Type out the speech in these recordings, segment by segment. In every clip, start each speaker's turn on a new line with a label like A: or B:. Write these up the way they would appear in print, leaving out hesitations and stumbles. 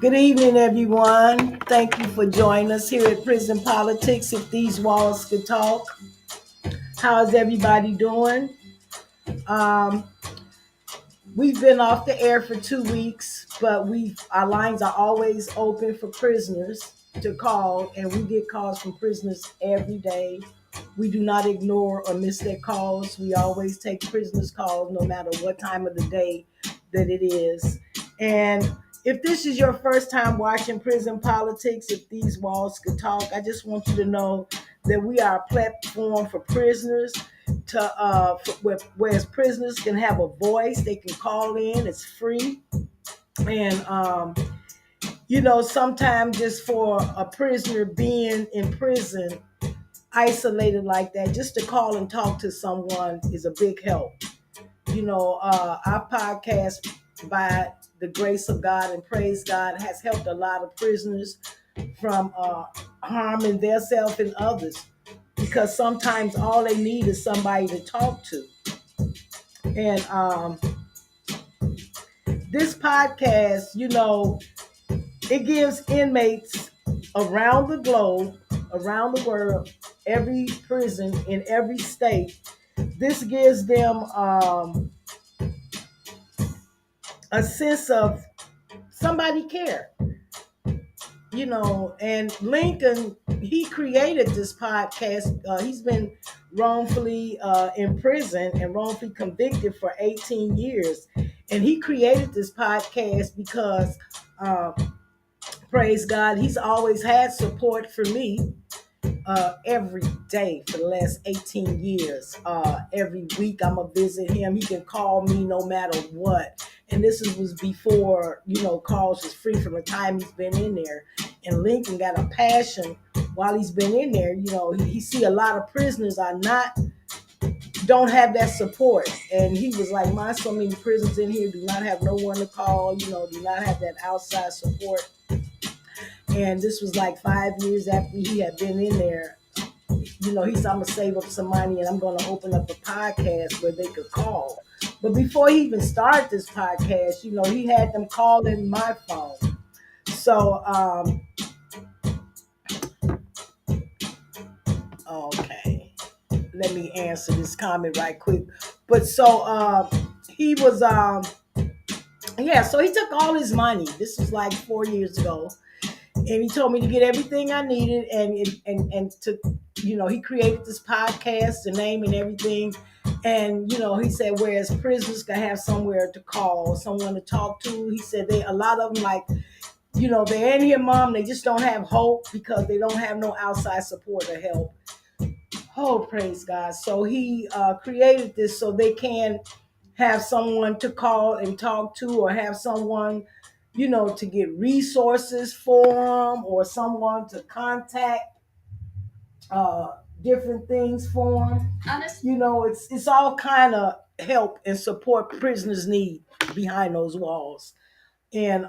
A: Good evening, everyone. Thank you for joining us here at Prison Politics. If these walls could talk, how's everybody doing? Um, we've been off the air for 2 weeks, but our lines are always open for prisoners to call, and we get calls from prisoners every day. We do not ignore or miss their calls. We always take prisoners' calls, no matter what time of the day that it is. And if this is your first time watching Prison Politics, if these walls could talk, I just want you to know that we are a platform for prisoners whereas prisoners can have a voice. They can call in. It's free. And sometimes just for a prisoner being in prison isolated like that, just to call and talk to someone is a big help. Our podcast, by the grace of God and praise God, has helped a lot of prisoners from harming themselves and others, because sometimes all they need is somebody to talk to. And this podcast, it gives inmates around the globe, around the world, every prison in every state. This gives them a sense of somebody care. And Lincoln, he created this podcast. He's been wrongfully in prison and wrongfully convicted for 18 years. And he created this podcast because, praise God, he's always had support for me every day for the last 18 years. Every week I'm going to visit him. He can call me no matter what. And was before, calls was free, from the time he's been in there. And Lincoln got a passion while he's been in there. He see a lot of prisoners don't have that support. And he was like, so many prisons in here do not have no one to call, do not have that outside support. And this was like 5 years after he had been in there. He said, I'm going to save up some money and I'm going to open up a podcast where they could call. But before he even started this podcast, he had them call in my phone. So, okay, let me answer this comment right quick. But so he was, so he took all his money. This was like 4 years ago. And he told me to get everything I needed, and to, he created this podcast, the name and everything. And, he said, whereas prisoners can have somewhere to call, someone to talk to. He said a lot of them, like, they're in here, Mom, they just don't have hope because they don't have no outside support or help. Oh, praise God. So he created this so they can have someone to call and talk to, or have someone, to get resources for them, or someone to contact different things for them. It's all kind of help and support prisoners need behind those walls. And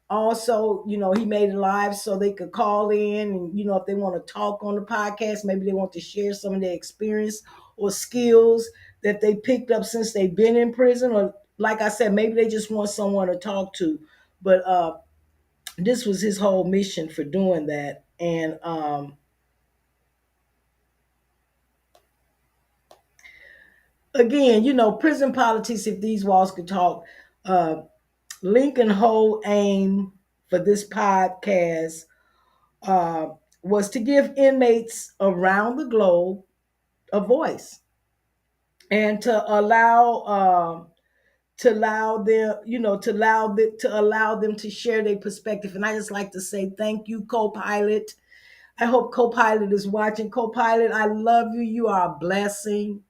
A: also, he made it live so they could call in, and, if they want to talk on the podcast, maybe they want to share some of their experience or skills that they picked up since they've been in prison. Or, like I said, maybe they just want someone to talk to. But this was his whole mission for doing that. And again, prison politics, if these walls could talk. Lincoln whole aim for this podcast was to give inmates around the globe a voice, and to allow them, to allow them to share their perspective. And I just like to say thank you, co-pilot. I hope co-pilot is watching. Co-pilot, I love you. You are a blessing,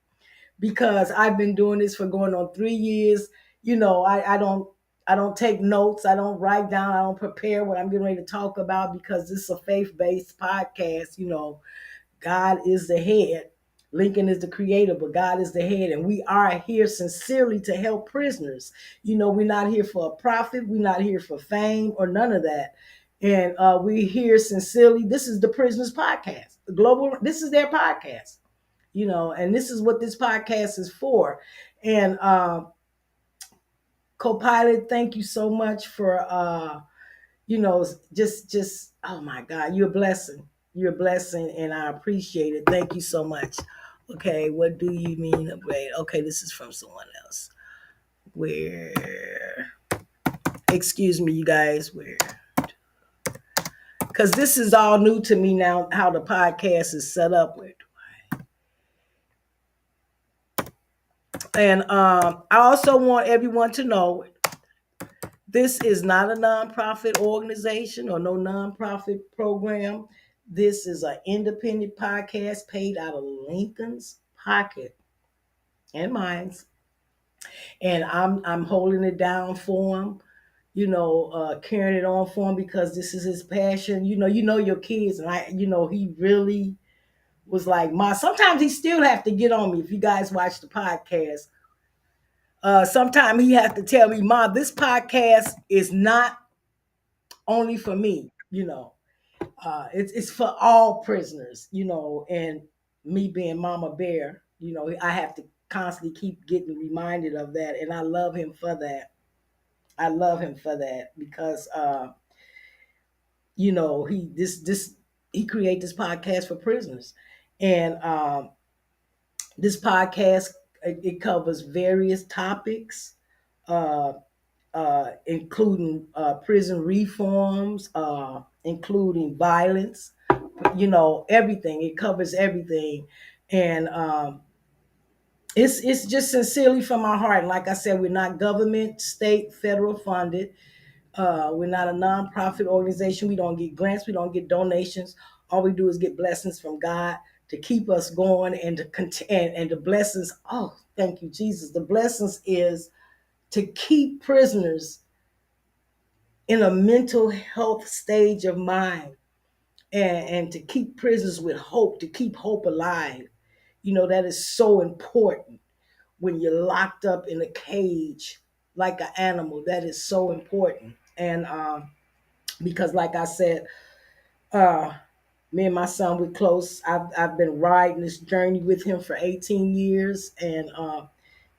A: because I've been doing this for going on 3 years. I don't take notes. I don't write down. I don't prepare what I'm getting ready to talk about, because this is a faith-based podcast. God is the head. Lincoln is the creator, but God is the head. And we are here sincerely to help prisoners. We're not here for a profit. We're not here for fame or none of that. And we're here sincerely. This is the Prisoners Podcast. This is their podcast. And this is what this podcast is for. And co-pilot, thank you so much for just oh my God, you're a blessing. You're a blessing, and I appreciate it. Thank you so much. Okay, what do you mean? Wait, okay, this is from someone else. Where? Excuse me, you guys. Where? Because this is all new to me now. How the podcast is set up with, and I also want everyone to know this is not a nonprofit organization or no nonprofit program. This is an independent podcast paid out of Lincoln's pocket and mine's, and I'm holding it down for him. Carrying it on for him because this is his passion. Your kids, and he really was like, "Ma." Sometimes he still have to get on me. If you guys watch the podcast, sometimes he has to tell me, "Ma, this podcast is not only for me." It's for all prisoners. And me being Mama Bear, I have to constantly keep getting reminded of that, and I love him for that. I love him for that because he created this podcast for prisoners, and this podcast it covers various topics, uh, including prison reforms, including violence. Everything. It covers everything, and it's just sincerely from our heart. And like I said, we're not government, state, federal funded. We're not a nonprofit organization. We don't get grants. We don't get donations. All we do is get blessings from God to keep us going and to and the blessings. Oh, thank you, Jesus. The blessings is to keep prisoners in a mental health stage of mind, and to keep prisoners with hope, to keep hope alive. That is so important when you're locked up in a cage like an animal. That is so important. And because, like I said, uh, me and my son, we're close. I've been riding this journey with him for 18 years, and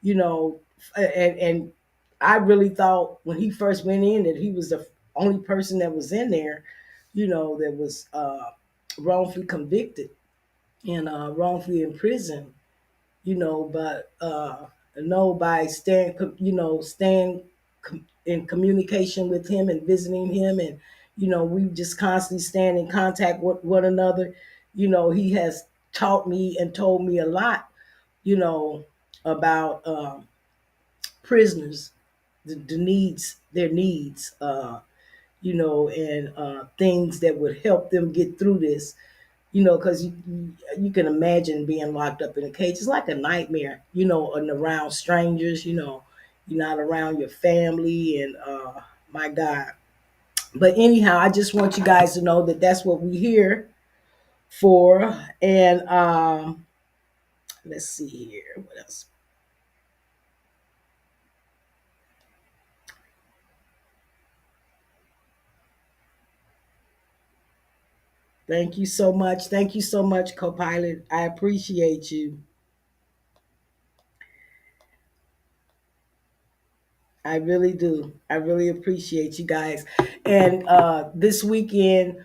A: you know, and I really thought when he first went in that he was the only person that was in there, that was wrongfully convicted and wrongfully in prison. But no, by staying in communication with him and visiting him, and we just constantly stand in contact with one another. He has taught me and told me a lot, you know, about prisoners, the needs, their needs, and things that would help them get through this. Because you can imagine being locked up in a cage. It's like a nightmare, and around strangers. You're not around your family, and my God. But anyhow, I just want you guys to know that that's what we're here for. And let's see here. What else? Thank you so much. Thank you so much, co-pilot. I appreciate you. I really do. I really appreciate you guys. And this weekend,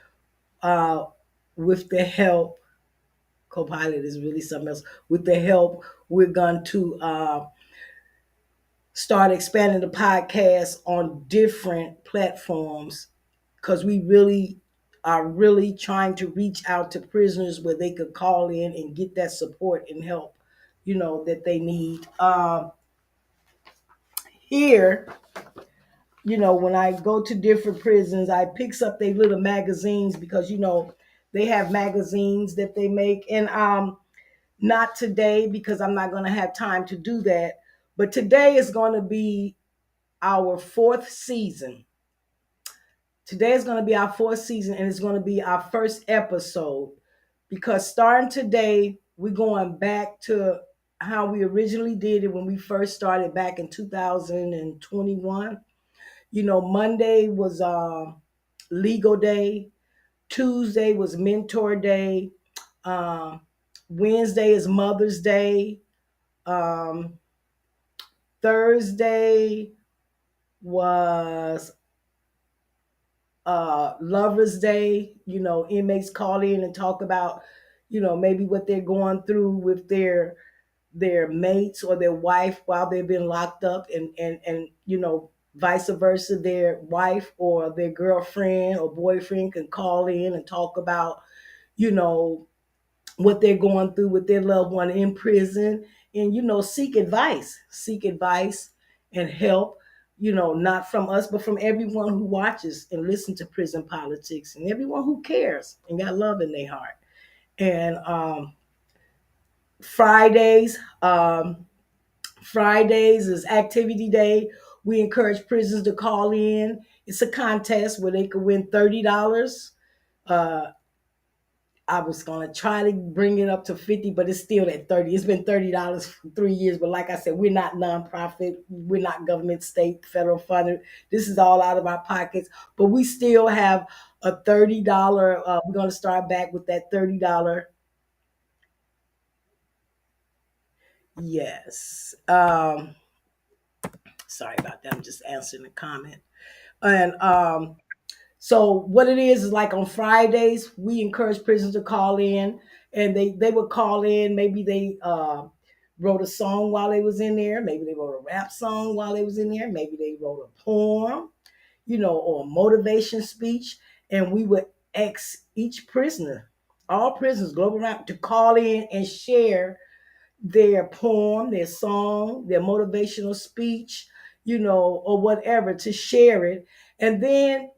A: uh, with the help, co-pilot is really something else. With the help, we're going to start expanding the podcast on different platforms because we really are really trying to reach out to prisoners where they could call in and get that support and help, that they need. Here, when I go to different prisons, I picks up their little magazines because they have magazines that they make, and not today because I'm not going to have time to do that. But today is going to be our fourth season. Today is going to be our fourth season, and it's going to be our first episode because starting today, we're going back to how we originally did it when we first started back in 2021. Monday was legal day. Tuesday was mentor day. Um, Wednesday is Mother's Day. Um, Thursday was Lovers Day. Inmates call in and talk about, maybe what they're going through with their mates or their wife while they've been locked up, and vice versa, their wife or their girlfriend or boyfriend can call in and talk about, you know what they're going through with their loved one in prison, and seek advice and help, not from us but from everyone who watches and listen to Prison Politics, and everyone who cares and got love in their heart. And Fridays, Fridays is activity day. We encourage prisoners to call in. It's a contest where they could win $30. Uh, I was gonna try to bring it up to 50, but it's still at 30. It's been $30 for 3 years. But like I said, we're not nonprofit, we're not government, state, federal funded. This is all out of our pockets. But we still have a $30. We're gonna start back with that $30. Yes. Sorry about that. I'm just answering the comment. And So what it is like on Fridays, we encourage prisoners to call in, and they would call in. Maybe they wrote a song while they was in there. Maybe they wrote a rap song while they was in there. Maybe they wrote a poem, or a motivation speech. And we would ask each prisoner, all prisoners global around, to call in and share their poem, their song, their motivational speech, or whatever, to share it. And then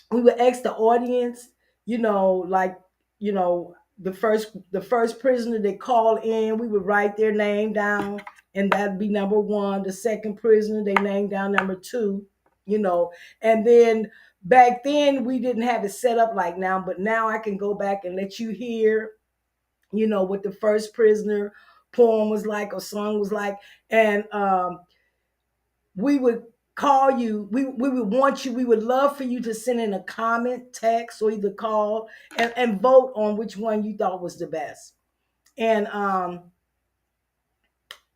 A: we would ask the audience, like, the first prisoner that called in, we would write their name down, and that'd be number one. The second prisoner, they name down number two, you know, and then back then we didn't have it set up like now, but now I can go back and let you hear, what the first prisoner poem was like or song was like. And we would call you, we would want you, we would love for you to send in a comment, text, or either call and vote on which one you thought was the best. And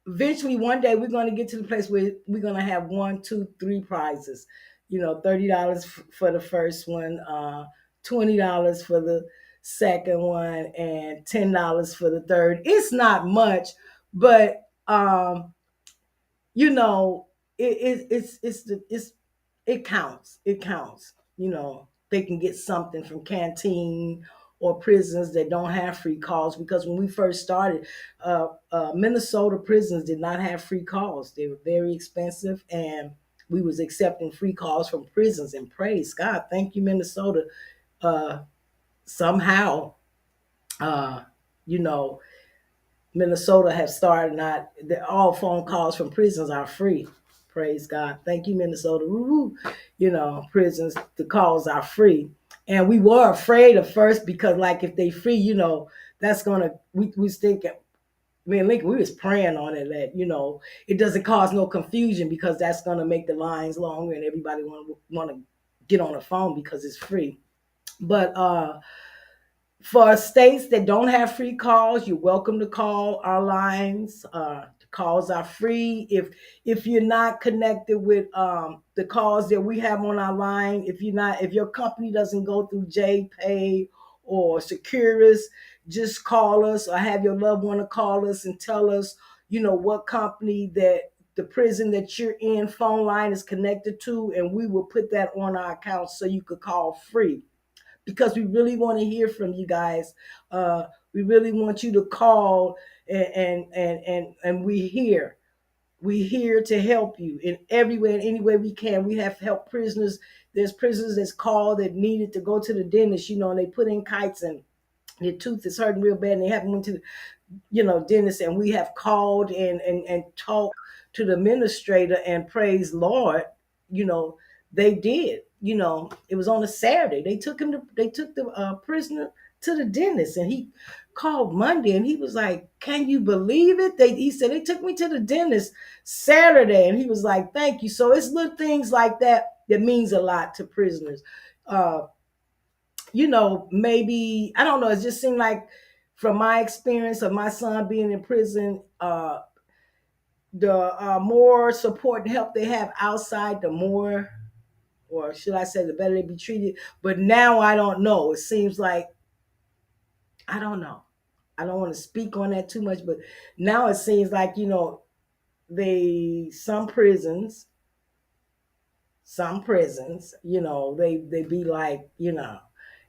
A: eventually one day we're going to get to the place where we're going to have one, two, three prizes. $30 for the first one, $20 for the second one, and $10 for the third. It's not much, but you know, it counts. It counts. They can get something from canteen or prisons that don't have free calls, because when we first started, Minnesota prisons did not have free calls. They were very expensive, and we was accepting free calls from prisons. And praise God, thank you, Minnesota. Uh, Somehow, uh, you know, Minnesota have started, not all phone calls from prisons are free. Praise God. Thank you, Minnesota. Woo-hoo. Prisons, the calls are free. And we were afraid at first because, like, if they free, that's gonna, we was thinking, me and Lincoln, we was praying on it that, it doesn't cause no confusion, because that's gonna make the lines longer and everybody wanna get on the phone because it's free. But for states that don't have free calls, you're welcome to call our lines. The calls are free. If you're not connected with the calls that we have on our line, if your company doesn't go through JPay or Securus, just call us, or have your loved one to call us and tell us, what company that the prison that you're in phone line is connected to, and we will put that on our account so you could call free, because we really want to hear from you guys. We really want you to call, and we here to help you in every way, in any way we can. We have helped prisoners. There's prisoners that's called that needed to go to the dentist, and they put in kites, and their tooth is hurting real bad, and they haven't went to dentist, and we have called and talked to the administrator, and praise Lord, you know, they did. It was on a Saturday. They took the prisoner to the dentist, and he called Monday, and he was like, "Can you believe it?" He said they took me to the dentist Saturday, and he was like, "Thank you." So it's little things like that that means a lot to prisoners. Uh, Maybe, I don't know. It just seemed like, from my experience of my son being in prison, the more support and help they have outside, the more or should I say, the better they be treated. But now I don't know. It seems like I don't know. I don't want to speak on that too much, but now it seems like they some prisons, they be like,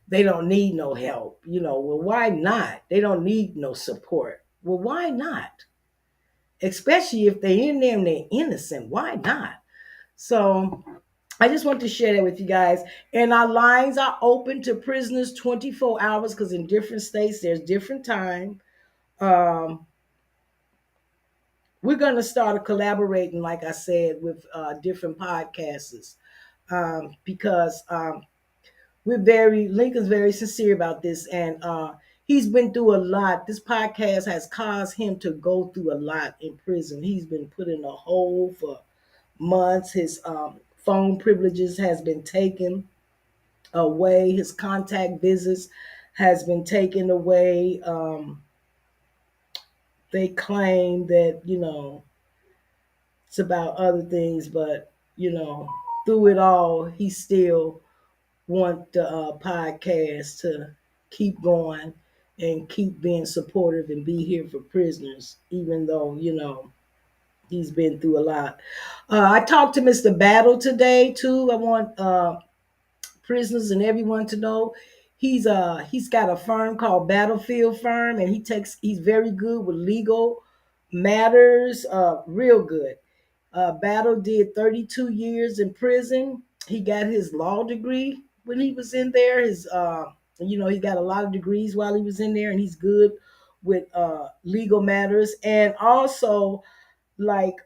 A: they don't need no help. Well, why not? They don't need no support. Well, why not? Especially if they're in there and they're innocent. Why not? So I just want to share that with you guys. And our lines are open to prisoners 24 hours because in different states there's different time. Um, we're going to start collaborating, like I said, with different podcasters because Lincoln's very sincere about this, and he's been through a lot. This podcast has caused him to go through a lot in prison. He's been put in a hole for months. His phone privileges has been taken away. His contact visits has been taken away. They claim that it's about other things, but through it all, he still want the podcast to keep going and keep being supportive and be here for prisoners, even though he's been through a lot. I talked to Mr. Battle today too. I want prisoners and everyone to know he's got a firm called Battlefield Firm, and he's very good with legal matters, real good. Battle did 32 years in prison. He got his law degree when he was in there. He got a lot of degrees while he was in there, and he's good with legal matters. And also, like,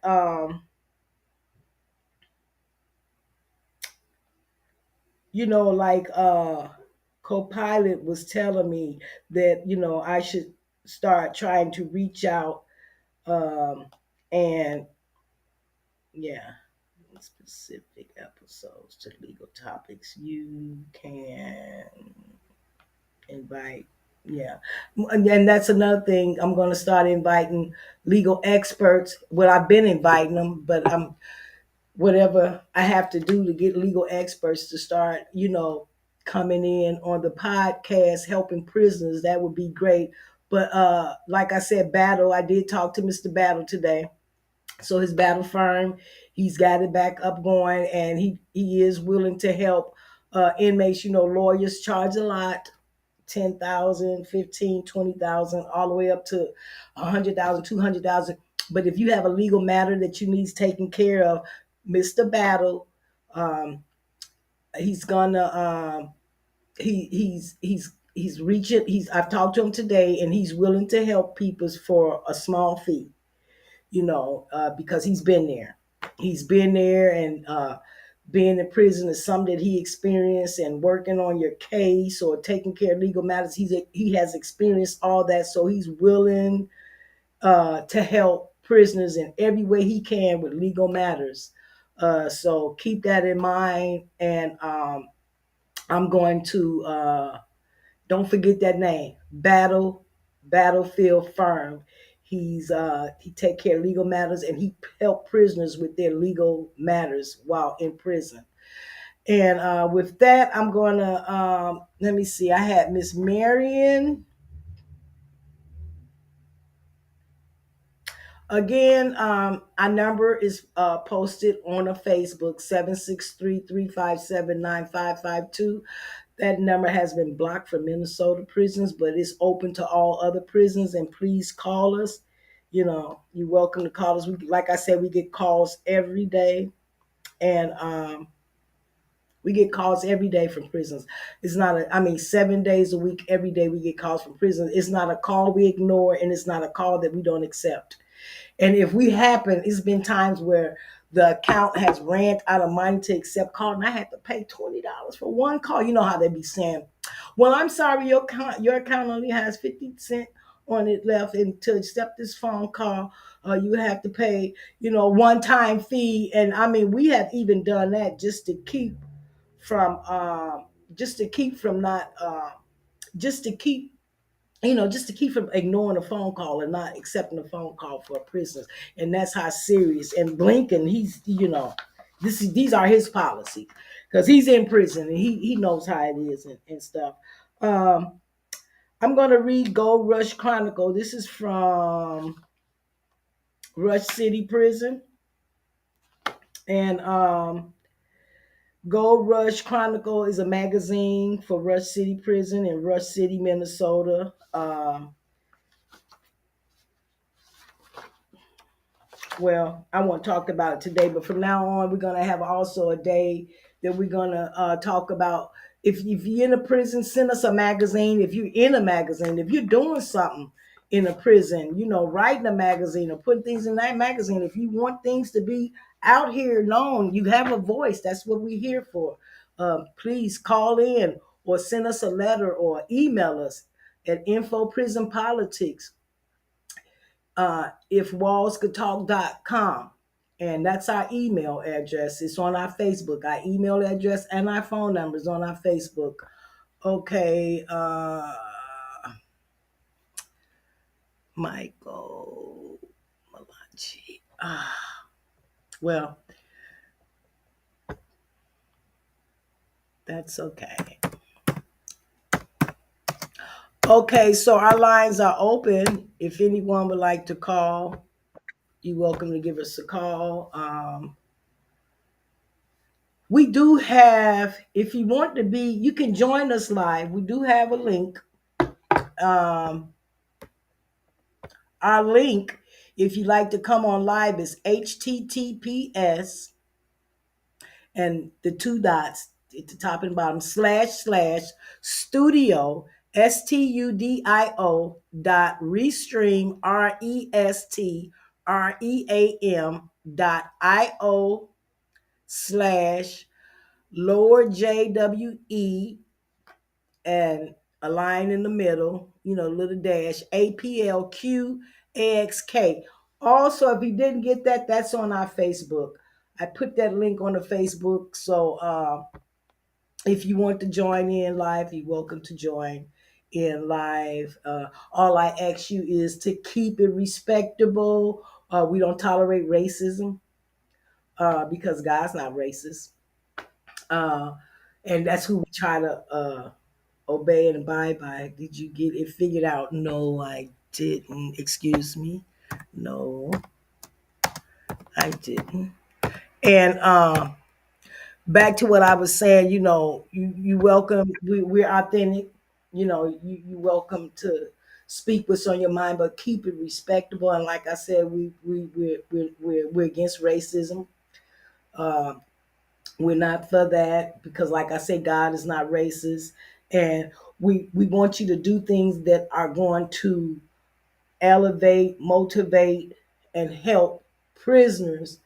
A: Copilot was telling me that I should start trying to reach out, um, and yeah, specific episodes to legal topics. You can invite, yeah, and that's another thing. I'm going to start inviting legal experts. Well, I've been inviting them, but I'm whatever I have to do to get legal experts to start, coming in on the podcast helping prisoners. That would be great. But like I said, Battle, I did talk to Mr. Battle today. So his battle firm, he's got it back up going, and he is willing to help inmates. Lawyers charge a lot, 10,000, 15, 20,000, all the way up to 100,000, 200,000. But if you have a legal matter that you need taken care of, Mr. Battle, um, he's gonna he's reaching. He's I've talked to him today, and he's willing to help people for a small fee. Because he's been there. He's been there, and being in prison is something that he experienced, and working on your case or taking care of legal matters. He has experienced all that, so he's willing to help prisoners in every way he can with legal matters. So keep that in mind, and I'm going to don't forget that name, Battlefield Firm. He take care of legal matters, and he help prisoners with their legal matters while in prison. And with that, I'm gonna let me see. I had Miss Marion again. Our number is posted on a Facebook 763-357-9552. That number has been blocked for Minnesota prisons, but it's open to all other prisons. And please call us. You're welcome to call us. Like I said, we get calls every day, and we get calls every day from prisons. It's not I mean, 7 days a week, every day we get calls from prisons. It's not a call we ignore, and it's not a call that we don't accept. And if we happen, it's been times where the account has ran out of money to accept call, and I had to pay $20 for one call. You know how they be saying, "Well, I'm sorry, your account only has 50 cents on it left, and to accept this phone call, you have to pay, one-time fee." And I mean, we have even done that from just to keep from not just to keep just to keep from ignoring a phone call and not accepting a phone call for prisoners. And that's how serious. And Blinken, These are his policies because he's in prison and he knows how it is and stuff. Um, I'm gonna read Gold Rush Chronicle. This is from Rush City Prison, and Gold Rush Chronicle is a magazine for Rush City Prison in Rush City, Minnesota. Well, I won't talk about it today, but from now on, we're going to have also a day that we're going to talk about. If you're in a prison, send us a magazine. If you're in a magazine, if you're doing something in a prison, writing a magazine or putting things in that magazine, if you want things to be out here known, you have a voice. That's what we're here for. Please call in or send us a letter or email us at infoprisonpolitics ifwallscould talk.com. And that's our email address. It's on our Facebook. Our email address and our phone numbers on our Facebook. Okay, Michael Malachi. Well, that's okay. Okay, so our lines are open. If anyone would like to call, you're welcome to give us a call. We do have, if you want to be, you can join us live. We do have a link. Um, our link, if you like to come on live, is https and the two dots at the top and bottom // studio studio dot restream.io/lower jwe and a line in the middle, little dash, APLQAXK. Also, if you didn't get that, that's on our Facebook. I put that link on the Facebook. So if you want to join in live, you're welcome to join in live. All I ask you is to keep it respectable. We don't tolerate racism because God's not racist. Uh, and that's who we try to obey and abide by. Did you get it figured out? No, I didn't. Excuse me. No, I didn't. And back to what I was saying, you welcome. We're authentic. You welcome to speak what's on your mind, but keep it respectable. And like I said, we're against racism. Uh, we're not for that because, like I say, God is not racist, and we want you to do things that are going to elevate, motivate, and help prisoners,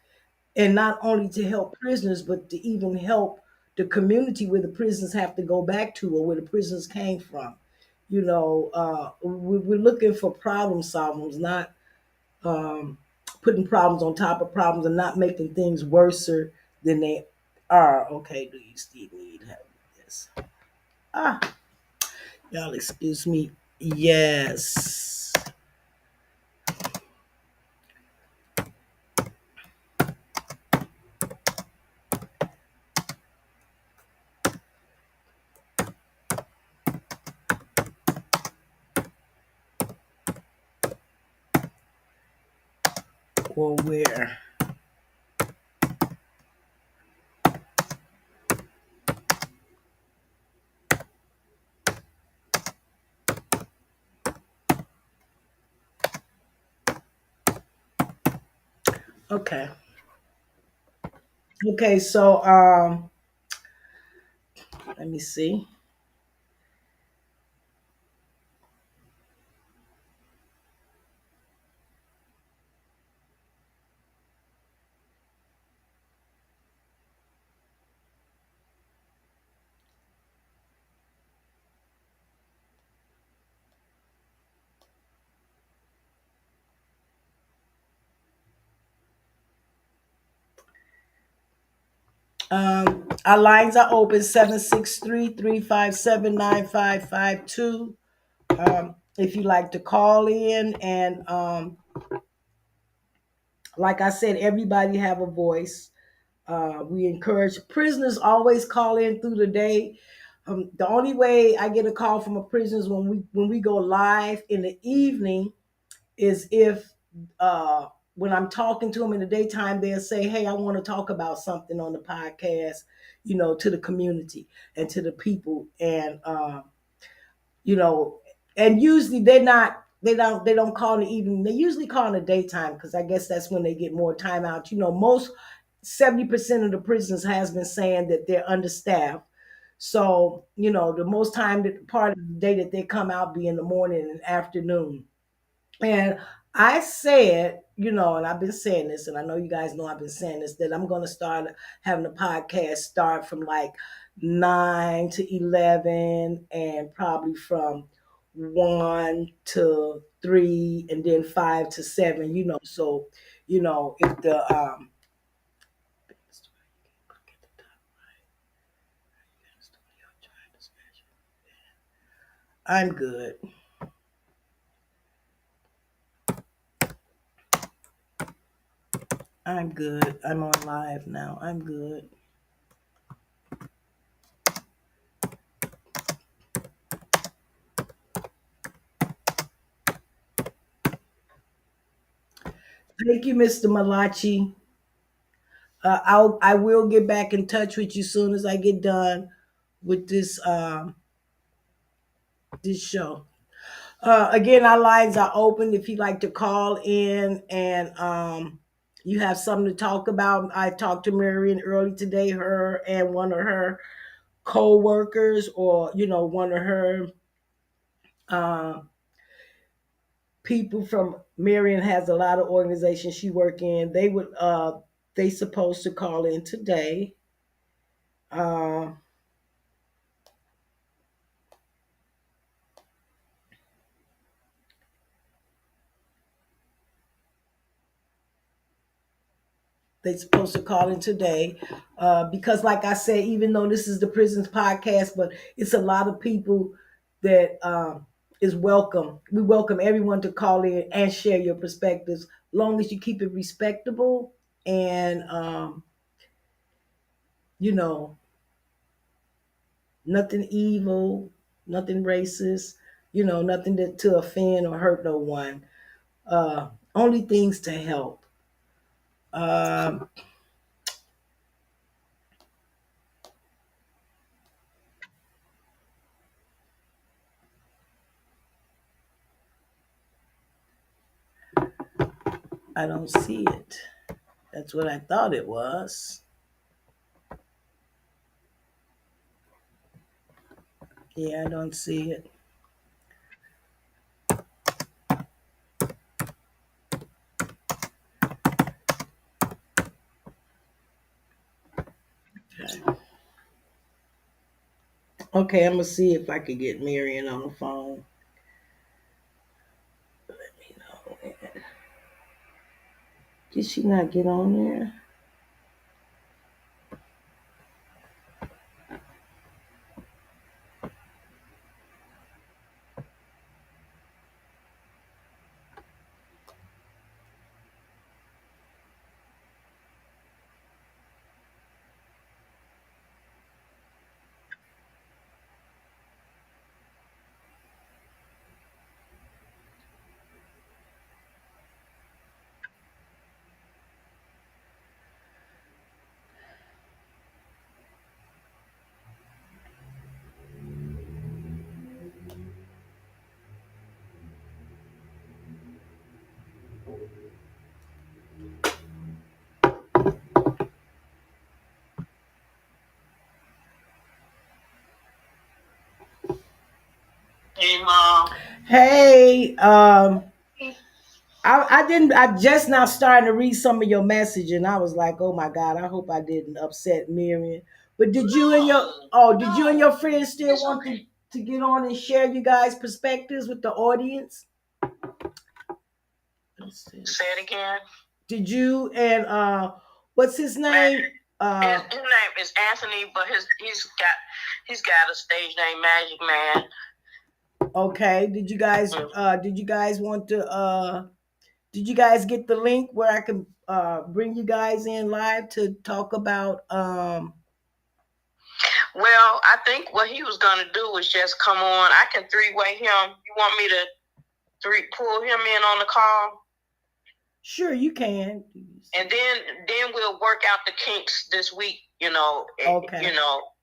A: and not only to help prisoners, but to even help the community where the prisoners have to go back to or where the prisoners came from. We're looking for problem solvers, not um, putting problems on top of problems and not making things worse than they are. Okay, do you still need help with this? Ah, y'all excuse me. Yes. Or where? Okay. Okay, so let me see. Our lines are open 763-357-9552. If you'd like to call in, and like I said, everybody have a voice. We encourage prisoners always call in through the day. The only way I get a call from a prisoner is when we go live in the evening is if when I'm talking to them in the daytime, they'll say, "Hey, I want to talk about something on the podcast," to the community and to the people, and you know, and usually they don't call in the evening. They usually call in the daytime because I guess that's when they get more time out. Most 70% of the prisons has been saying that they're understaffed. So, the most time that part of the day that they come out be in the morning and afternoon. And I said, and I've been saying this, and I know you guys know I've been saying this, that I'm going to start having a podcast start from like 9 to 11 and probably from 1 to 3 and then 5 to 7, So, if I'm good. I'm good. I'm on live now. I'm good. Thank you, Mr. Malachi. I will get back in touch with you soon as I get done with this show. Again, our lines are open if you'd like to call in and you have something to talk about. I talked to Marion early today, her and one of her co-workers, or one of her uh, people from Marion has a lot of organizations she work in. They supposed to call in today. Uh, They're supposed to call in today because, like I said, even though this is the prisons podcast, but it's a lot of people that is welcome. We welcome everyone to call in and share your perspectives, long as you keep it respectable and you know nothing evil, nothing racist, nothing to offend or hurt no one. Only things to help. Um, I don't see it. That's what I thought it was. Yeah, I don't see it. Okay. Okay, I'm gonna see if I can get Marion on the phone. You know, did she not get on there? Hey, mom. Hey, I didn't. I just now starting to read some of your message, and I was like, "Oh my God, I hope I didn't upset Miriam." But did you and your friends still want to get on and share you guys' perspectives with the audience? Say it again. Did you and what's his name? His name is Anthony, but he's got a stage name, Magic Man. Okay. Did you guys want to did you guys get the link where I can bring you guys in live to talk about?
B: Well, I think what he was gonna do was just come on. I can three-way him. You want me to pull him in on the call?
A: Sure, you can.
B: And then we'll work out the kinks this week.
A: Okay.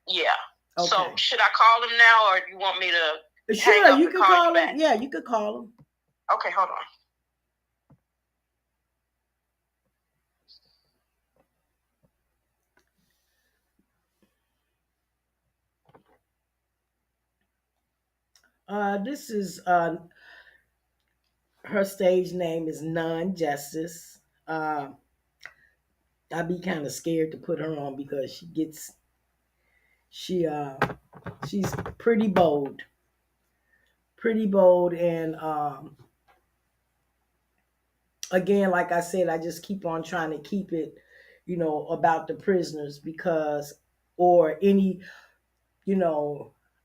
B: Yeah.
A: Okay.
B: So should I call him now, or you want me to?
A: Sure, you can call him. Back? Yeah, you could call him.
B: Okay, hold
A: on. This is her stage name is Non Justice. I'd be kind of scared to put her on because she's pretty bold, and again, like I said, I just keep on trying to keep it, about the prisoners because, or any,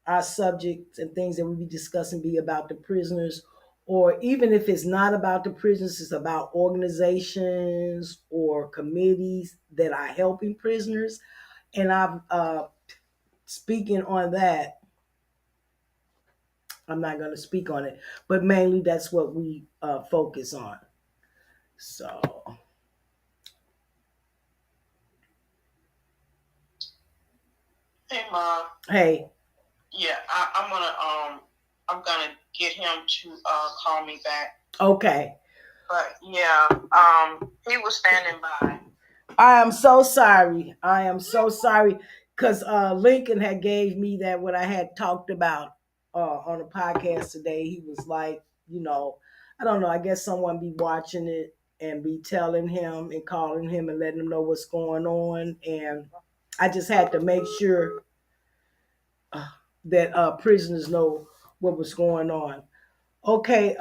A: our subjects and things that we be discussing be about the prisoners, or even if it's not about the prisoners, it's about organizations or committees that are helping prisoners. And I've speaking on that, I'm not going to speak on it, but mainly that's what we focus on. So.
B: Hey, Mom.
A: Hey.
B: Yeah, I'm gonna get him to call me back.
A: Okay.
B: But yeah, he was standing by.
A: I am so sorry. Because Lincoln had gave me that what I had talked about on a podcast today. He was like, I don't know. I guess someone be watching it and be telling him and calling him and letting him know what's going on. And I just had to make sure that prisoners know what was going on. Okay.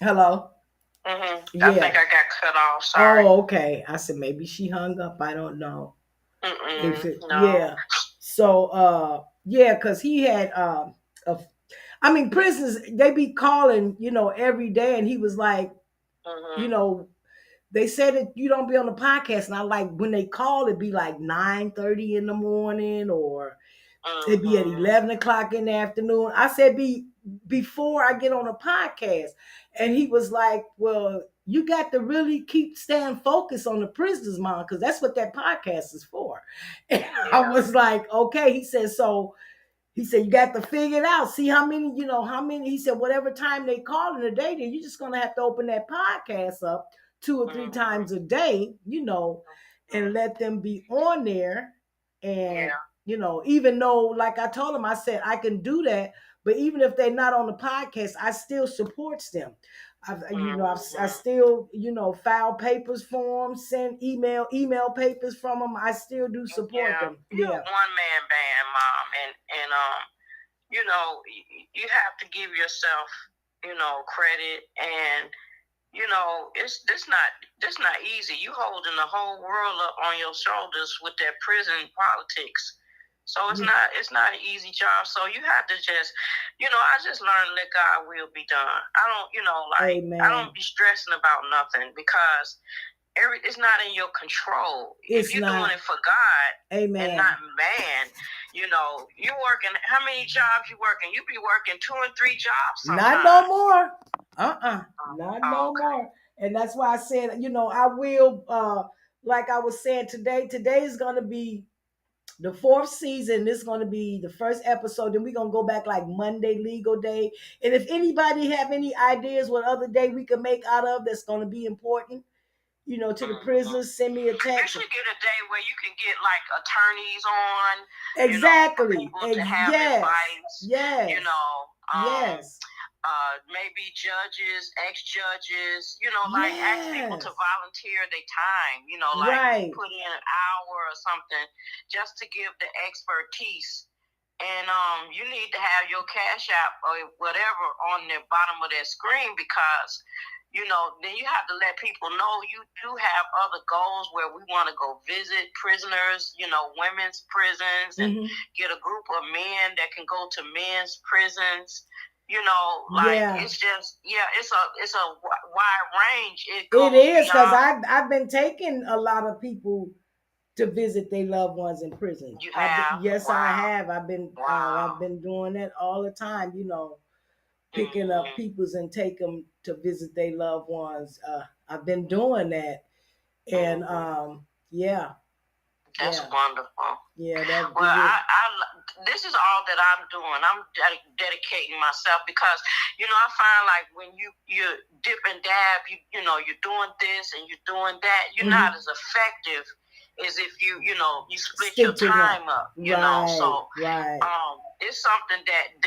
A: Hello.
B: Yeah. I think I got cut off. Sorry.
A: Oh, okay. I said maybe she hung up. I don't know.
B: No.
A: Yeah. So, yeah, because he had, prisoners, they be calling, every day, and he was like, they said that you don't be on the podcast, and I like when they call, it'd be like 9:30 in the morning, or it'd be at 11 o'clock in the afternoon. I said, before I get on a podcast. And he was like, well, you got to really staying focused on the prisoners, Mom, because that's what that podcast is for. And I was like, okay. He said, you got to figure it out. See how many, he said, whatever time they call in a day, then you're just going to have to open that podcast up 2 or 3 times a day, and let them be on there. And, even though, like I told him, I said, I can do that. But even if they're not on the podcast, I still supports them. I still, file papers for them, send email papers from them. I still do support them.
B: You're a one-man band, Mom, and you have to give yourself, credit, and it's not easy. You holding the whole world up on your shoulders with that prison politics. So it's not an easy job. So you have to just, I just learned to let God will be done. I don't,
A: Amen.
B: I don't be stressing about nothing because it's not in your control. If you're doing it for God,
A: Amen,
B: and not man, you working. How many jobs you working? You be working 2 and 3 jobs sometimes.
A: Not no more. Not no more. And that's why I said, I will. Like I was saying today is going to be the 4th season. This is going to be the first episode. Then we're going to go back like Monday, legal day. And if anybody have any ideas what other day we can make out of that's going to be important, to the prisoners, send me a text.
B: You should get a day where you can get like attorneys on.
A: Exactly.
B: For people to have advice.
A: Yes.
B: Yes. Maybe judges, ex-judges, like ask people to volunteer their time, like put in an hour or something just to give the expertise. And you need to have your Cash App or whatever on the bottom of that screen because then you have to let people know you do have other goals where we want to go visit prisoners, women's prisons, and get a group of men that can go to men's prisons. It's just it's a wide range.
A: It is, because I've been taking a lot of people to visit their loved ones in prison.
B: You have?
A: Yes, wow. I have. I've been doing that all the time. Picking up peoples and take them to visit their loved ones. I've been doing that, and yeah.
B: That's wonderful.
A: Yeah,
B: this is all that I'm doing. I'm dedicating myself because, I find like when you dip and dab, you're doing this and you're doing that, you're not as effective as if you split your time up, So it's something that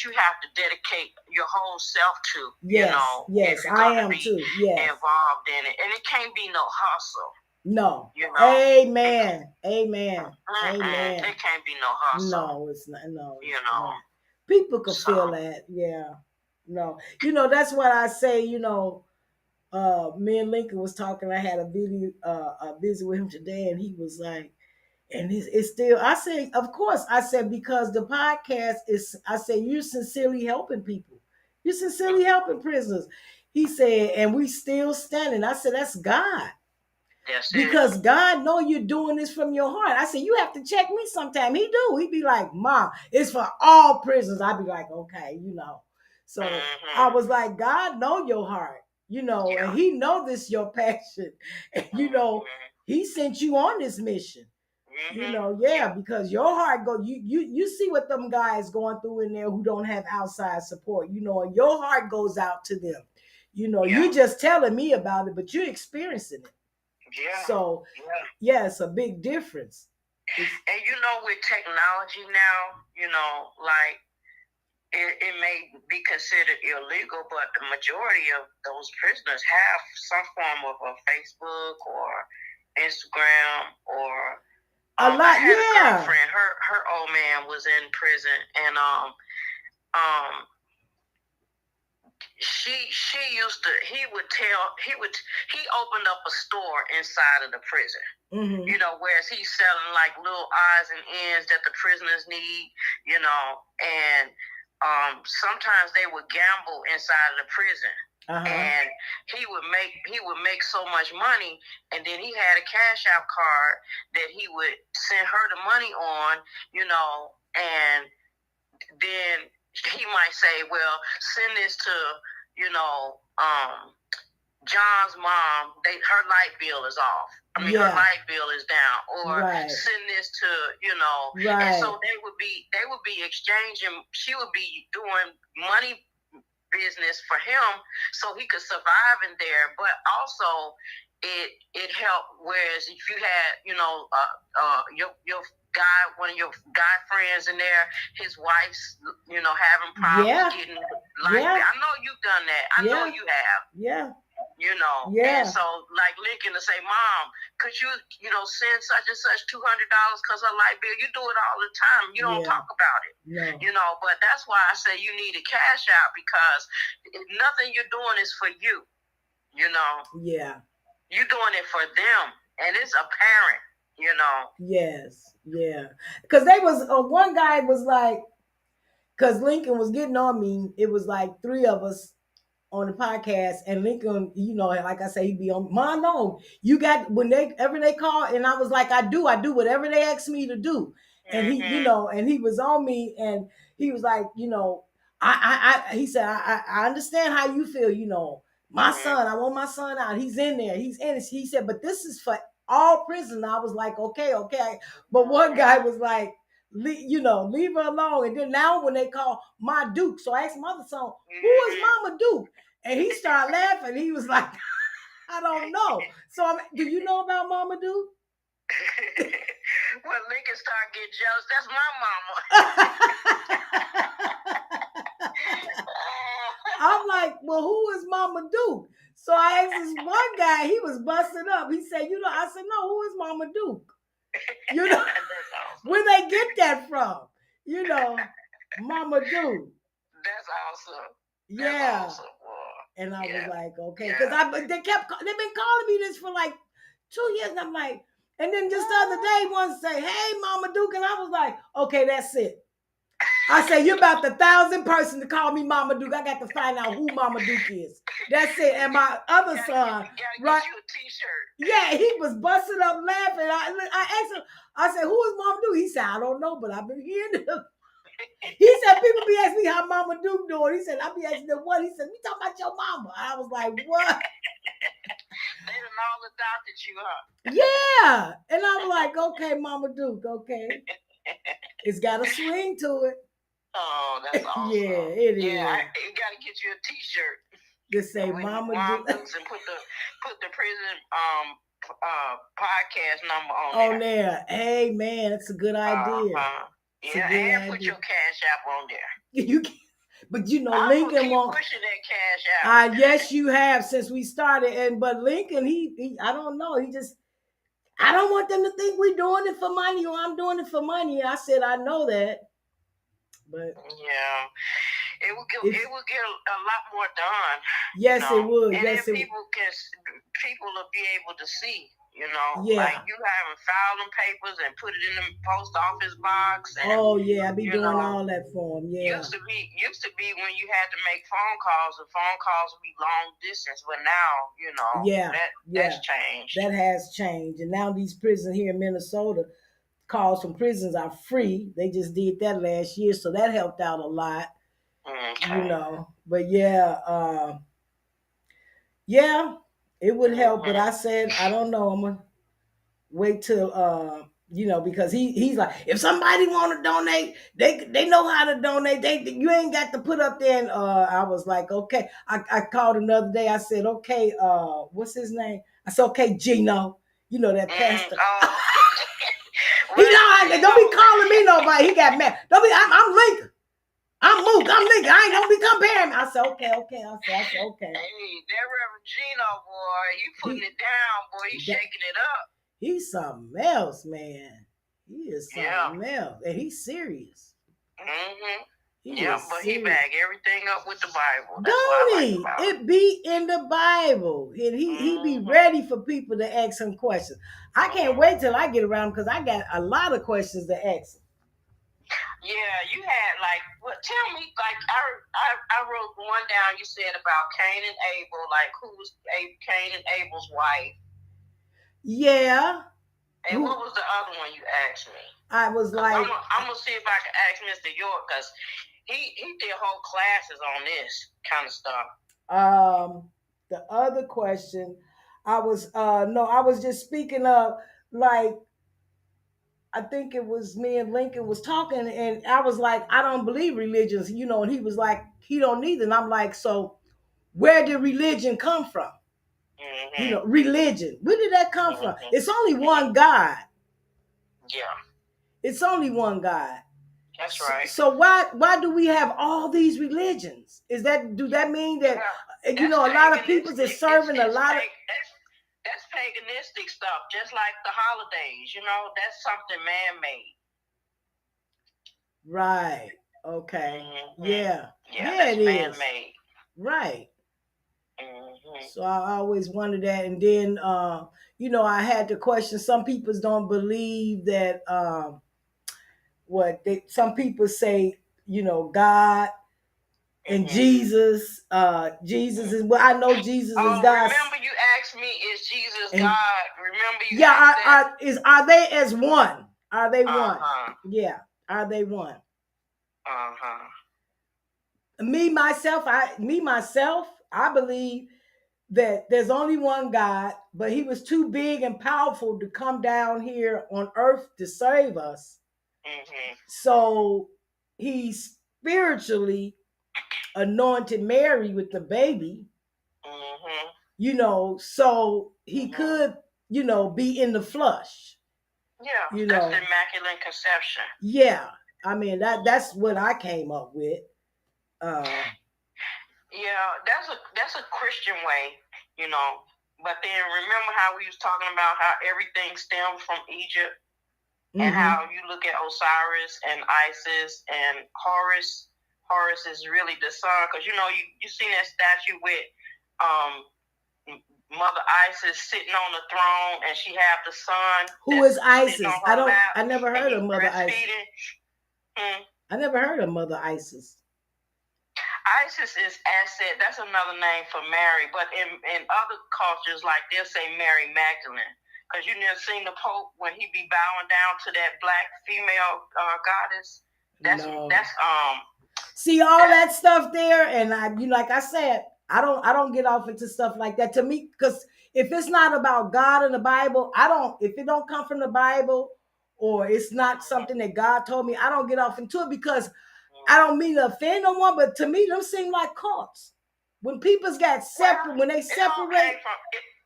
B: you have to dedicate your whole self to,
A: yes, Yes, I am too. Yes.
B: Involved in it. And it can't be no hustle.
A: No. Amen. Amen.
B: Amen. It can't be no hustle.
A: No, it's not. No. People can feel that. Yeah. No. That's what I say, me and Lincoln was talking. I had a visit with him today, and he was like, and it's still, I say, of course, I said, because the podcast is, I say, you're sincerely helping people. You're sincerely helping prisoners. He said, and we still standing. I said, that's God. Because God know you're doing this from your heart. I said, you have to check me sometime. He do. He be like, Mom, it's for all prisoners. I'd be like, okay, So I was like, God know your heart, and he know this your passion. And he sent you on this mission. Because your heart you see what them guys going through in there who don't have outside support, and your heart goes out to them. You're just telling me about it, but you're experiencing it.
B: Yeah.
A: So, it's a big difference.
B: And with technology now, like it may be considered illegal, but the majority of those prisoners have some form of a Facebook or Instagram or
A: a lot.
B: I had a girlfriend. Her old man was in prison, and she used to, he opened up a store inside of the prison. Whereas he's selling like little odds and ends that the prisoners need, and sometimes they would gamble inside of the prison. And he would make so much money, and then he had a cash out card that he would send her the money on, and then he might say, well, send this to, John's mom, her light bill is off. Her light bill is down. Or send this to, and so they would be exchanging. She would be doing money business for him so he could survive in there, but also it helped. Whereas if you had, your guy, one of your guy friends in there, his wife's, having problems getting light bill. I know you've done that. I know you have.
A: Yeah.
B: And so like Lincoln to say, Mom, could you, send such and such $200 because her light bill? You do it all the time. You don't talk about it. But that's why I say you need a cash out, because nothing you're doing is for you.
A: Yeah.
B: You're doing it for them, and it's apparent.
A: Yes. Yeah. Because they was one guy was like, because Lincoln was getting on me. It was like three of us on the podcast, and Lincoln, like I say, he'd be on. Mom, no, you got whenever they call, and I was like, I do whatever they ask me to do, and he, and he was on me, and he was like, he said, I understand how you feel, my son, I want my son out, he's in there, he's in it. He said, but this is for all prisoners. I was like, okay, but one guy was like, leave her alone. And then now when they call my Duke, so I asked my other son, who is Mama Duke? And he started laughing. He was like, I don't know. So do you know about Mama Duke?
B: Well, Lincoln started getting jealous. That's my mama.
A: I'm like, well, who is Mama Duke? So I asked this one guy, he was busting up. He said, I said, no, who is Mama Duke? Where they get that from? Mama Duke.
B: That's awesome.
A: Yeah.
B: That's awesome.
A: And I was like, okay, because they've been calling me this for like 2 years, and I'm like, and then just the other day, one say, hey, Mama Duke, and I was like, okay, that's it. I say, you're about the 1,000th person to call me Mama Duke. I got to find out who Mama Duke is. That's it. And my other son,
B: right? Get you a t-shirt.
A: Yeah, he was busting up laughing. I asked him, I said, who is Mama Duke? He said, I don't know, but I've been hearing them. He said, people be asking me how Mama Duke doing. He said, I be asking them what? He said, we talking about your mama. I was like, what?
B: They done all adopted you, huh?
A: Yeah. And I'm like, okay, Mama Duke, okay. It's got a swing to it.
B: Oh, that's awesome.
A: Yeah, it is.
B: You got to get you a t-shirt.
A: Just say Mama
B: Dukes and put the prison podcast number on
A: there. Hey, man, that's a good idea.
B: Yeah, and idea. Put your Cash App on there.
A: You can, but you know, Lincoln won't
B: pushing that Cash App.
A: Yes, you have since we started, but Lincoln, he I don't know, he just, I don't want them to think we're doing it for money or I'm doing it for money. I said I know that, but
B: yeah, it would get a lot more done.
A: Yes, it would.
B: And
A: yes,
B: then people will be able to see. Like you haven't filed them papers and put it in the post office box. And,
A: I be doing all that for them. Yeah.
B: Used to be when you had to make phone calls. The phone calls would be long distance, but now, that's changed.
A: That has changed, and now these prisons here in Minnesota, calls from prisons are free. They just did that last year, so that helped out a lot.
B: Okay.
A: But it would help. But I said, I don't know. I'm gonna wait till because he's like, if somebody want to donate, they know how to donate. You ain't got to put up there. And I was like, okay. I called another day. I said, okay, what's his name? I said, okay, Gino. You know that pastor. He don't be calling me nobody. He got mad. Don't be. I'm Lincoln. I'm Mook. I'm Lincoln. I ain't gonna be comparing. I said, okay. I said, okay.
B: Hey, that Reverend Gino, boy, you putting it down, boy. He's shaking it up.
A: He's something else, man. He is something else, and he's serious.
B: But he back everything up with the Bible.
A: That's don't he? Like it be in the Bible, and he be ready for people to ask him questions. I can't wait till I get around because I got a lot of questions to ask him.
B: Yeah, you had tell me, I wrote one down. You said about Cain and Abel, like who was Cain and Abel's wife?
A: Yeah.
B: And what was the other one you asked me?
A: I was like,
B: I'm gonna see if I can ask Mr. York because he did whole classes on this kind of stuff.
A: The other question, I was just speaking of like. I think it was me and Lincoln was talking, and I was like, I don't believe religions, and he was like, he don't either. And I'm like, so where did religion come from? Religion. Where did that come from? It's only one God.
B: Yeah.
A: It's only one God.
B: That's right.
A: So why do we have all these religions? Do that mean that a lot of people is serving a lot of
B: that's paganistic stuff, just like the holidays, that's something man-made.
A: Right. Okay. Yeah,
B: that's
A: it
B: man-made.
A: Right. So I always wondered that. And then, I had to question, some people don't believe that, some people say, God and Jesus is, well, I know Jesus is God.
B: Remember you asked me, is Jesus God? Remember you asked that?
A: Are they as one? Are they one? Yeah. Are they one? Me, myself, I believe that there's only one God, but he was too big and powerful to come down here on earth to save us. So he spiritually anointed Mary with the baby, so he could, be in the flesh.
B: Yeah, that's the Immaculate Conception.
A: Yeah, I mean that's what I came up with.
B: Yeah, that's a Christian way, But then remember how we was talking about how everything stemmed from Egypt, and how you look at Osiris and Isis and Horus. Horus is really the sun, because you seen that statue with Mother Isis sitting on the throne, and she have the sun.
A: Who is Isis? I never heard of Mother Isis. I never heard of Mother Isis.
B: Isis is Asset. That's another name for Mary. But in other cultures, like they'll say Mary Magdalene. Because you never seen the Pope when he be bowing down to that black female goddess. That's
A: See all that stuff there, and like I said, I don't get off into stuff like that. To me, because if it's not about God and the Bible, if it don't come from the Bible, or it's not something that God told me, I don't get off into it, because I don't mean to offend no one, but to me, them seem like cults. When people's got separate, when they separate,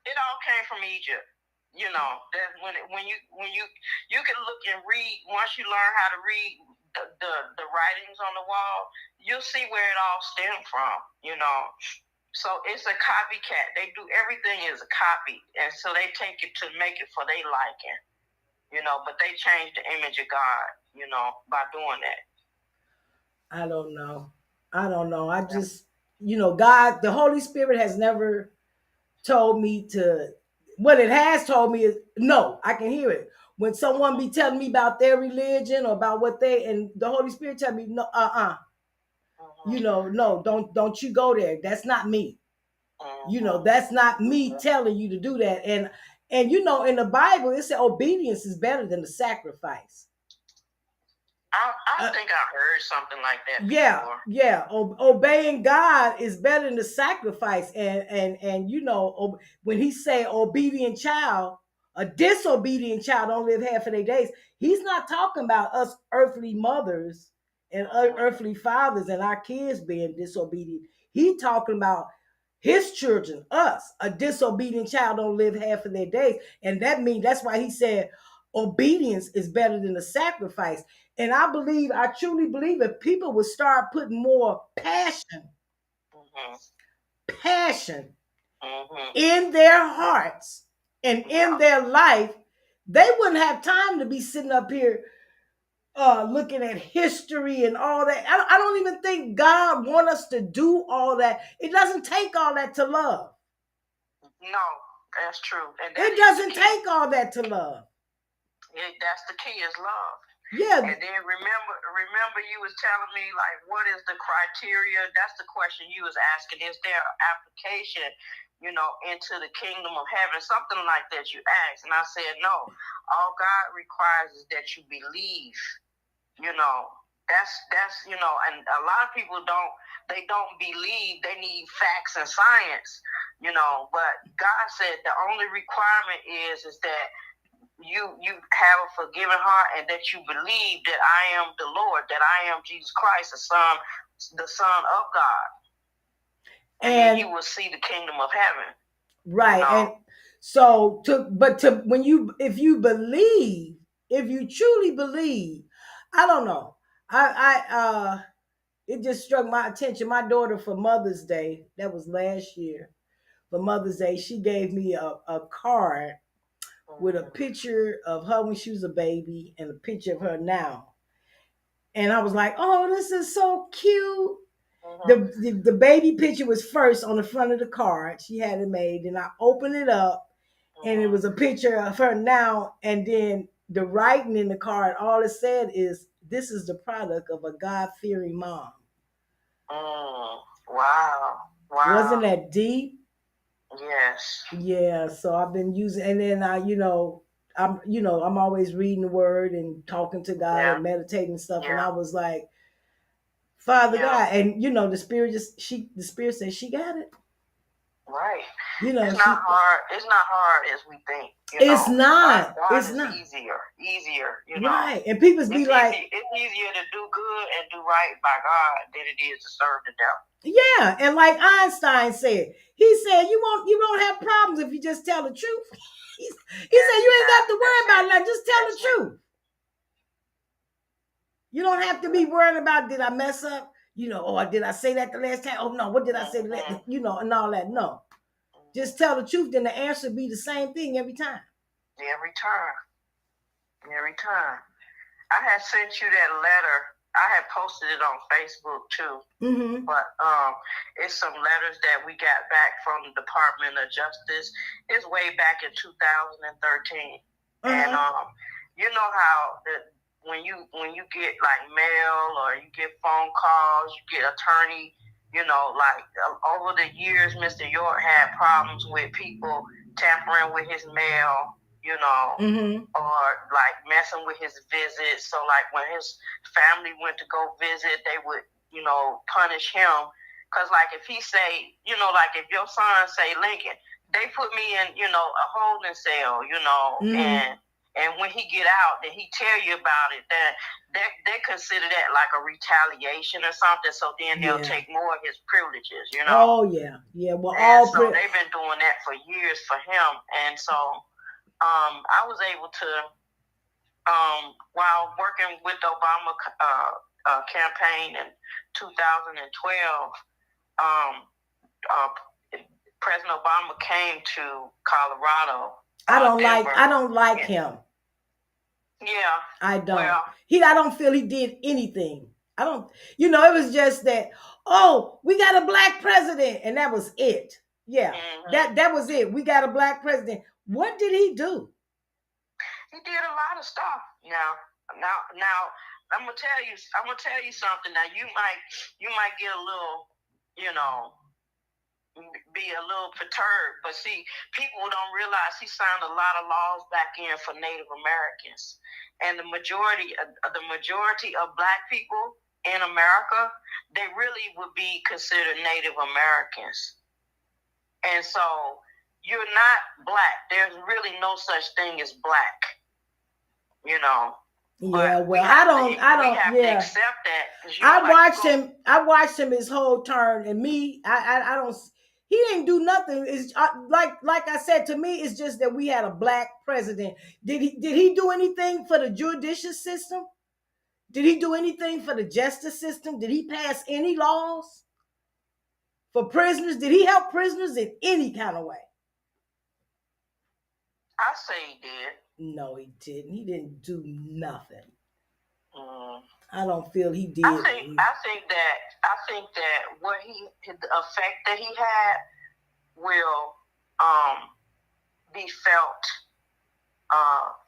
B: it all came from Egypt. You know that when you can look and read, once you learn how to read the writings on the wall, you'll see where it all stemmed from. You know, so it's a copycat. They do everything as a copy, and so they take it to make it for their liking. You know, but they change the image of God. You know, by doing that.
A: I don't know. I just, God, the Holy Spirit has never told me to. What it has told me is no. I can hear it when someone be telling me about their religion or about what and the Holy Spirit tell me no, no, don't you go there. That's not me. That's not me telling you to do that. And in the Bible it said obedience is better than the sacrifice.
B: I think I heard something like that before.
A: Yeah. Obeying God is better than the sacrifice. And when he say obedient child, a disobedient child don't live half of their days, he's not talking about us earthly mothers and earthly fathers and our kids being disobedient. He talking about his children, us. A disobedient child don't live half of their days. And that's why he said obedience is better than the sacrifice. And I truly believe if people would start putting more passion in their hearts and in their life, they wouldn't have time to be sitting up here looking at history and all that. I don't even think God wants us to do all that. It doesn't take all that to love.
B: No, that's true. And
A: it doesn't take all that to love.
B: That's the key, is love.
A: Yeah.
B: And then remember you was telling me, like, what is the criteria? That's the question you was asking. Is there an application, into the kingdom of heaven? Something like that you asked. And I said, no. All God requires is that you believe. That's and a lot of people don't believe. They need facts and science, but God said the only requirement is that you have a forgiving heart, and that you believe that I am the Lord, that I am Jesus Christ, the Son of God. And then you will see the kingdom of heaven.
A: Right. And so if you truly believe, I don't know. It just struck my attention. My daughter, for Mother's Day, that was last year, for Mother's Day, she gave me a card with a picture of her when she was a baby and a picture of her now. And I was like, oh, this is so cute. The baby picture was first on the front of the card. She had it made, and I opened it up, and it was a picture of her now. And then the writing in the card, all it said is, "This is the product of a God-fearing mom."
B: Wow!
A: Wasn't that deep?
B: Yes.
A: Yeah. So I've been using, and then I'm always reading the Word and talking to God and meditating and stuff. And I was like, Father God, and the Spirit the Spirit says she got it.
B: Right. It's not hard. It's not hard as we think.
A: It's not.
B: God
A: it's
B: is
A: not
B: easier.
A: Right. And people be like,
B: it's easier to do good and do right by God than it is to serve the devil.
A: Yeah, and like Einstein said, he said you won't have problems if you just tell the truth. He said you ain't got to worry about that. Just tell the truth. You don't have to be worrying about, did I mess up? Or did I say that the last time? Oh no, what did I say? And all that. No. Just tell the truth, then the answer be the same thing every time.
B: Every time. I had sent you that letter. I had posted it on Facebook too.
A: Mm-hmm.
B: But it's some letters that we got back from the Department of Justice. It's way back in 2013. And you know how when you get like mail or you get phone calls, you get attorney, like over the years, Mr. York had problems with people tampering with his mail, or like messing with his visits. So like when his family went to go visit, they would, punish him. Cause like if he say, like if your son say Lincoln, they put me in, a holding cell, and when he get out and he tell you about it, then they consider that like a retaliation or something. So then they'll take more of his privileges,
A: Oh yeah, yeah. Well,
B: and so they've been doing that for years for him, and so I was able to, while working with the Obama campaign in 2012, President Obama came to Colorado.
A: I don't like him.
B: Yeah,
A: I don't. Well, I don't feel he did anything. I don't. It was just that. Oh, we got a black president, and that was it. Yeah, that was it. We got a black president. What did he do?
B: He did a lot of stuff. Now, I'm gonna tell you something. Now, you might get a little, be a little perturbed. But see, people don't realize he signed a lot of laws back in for Native Americans, and the majority of black people in America, they really would be considered Native Americans. And so you're not black. There's really no such thing as black.
A: Yeah, well, I don't.
B: To accept that.
A: I watched him his whole term, and I don't. He didn't do nothing. It's like I said, to me, it's just that we had a black president. Did he do anything for the judicial system? Did he do anything for the justice system? Did he pass any laws for prisoners? Did he help prisoners in any kind of way?
B: I say he did.
A: No, he didn't. He didn't do nothing. I don't feel he did.
B: I think that the effect that he had will be felt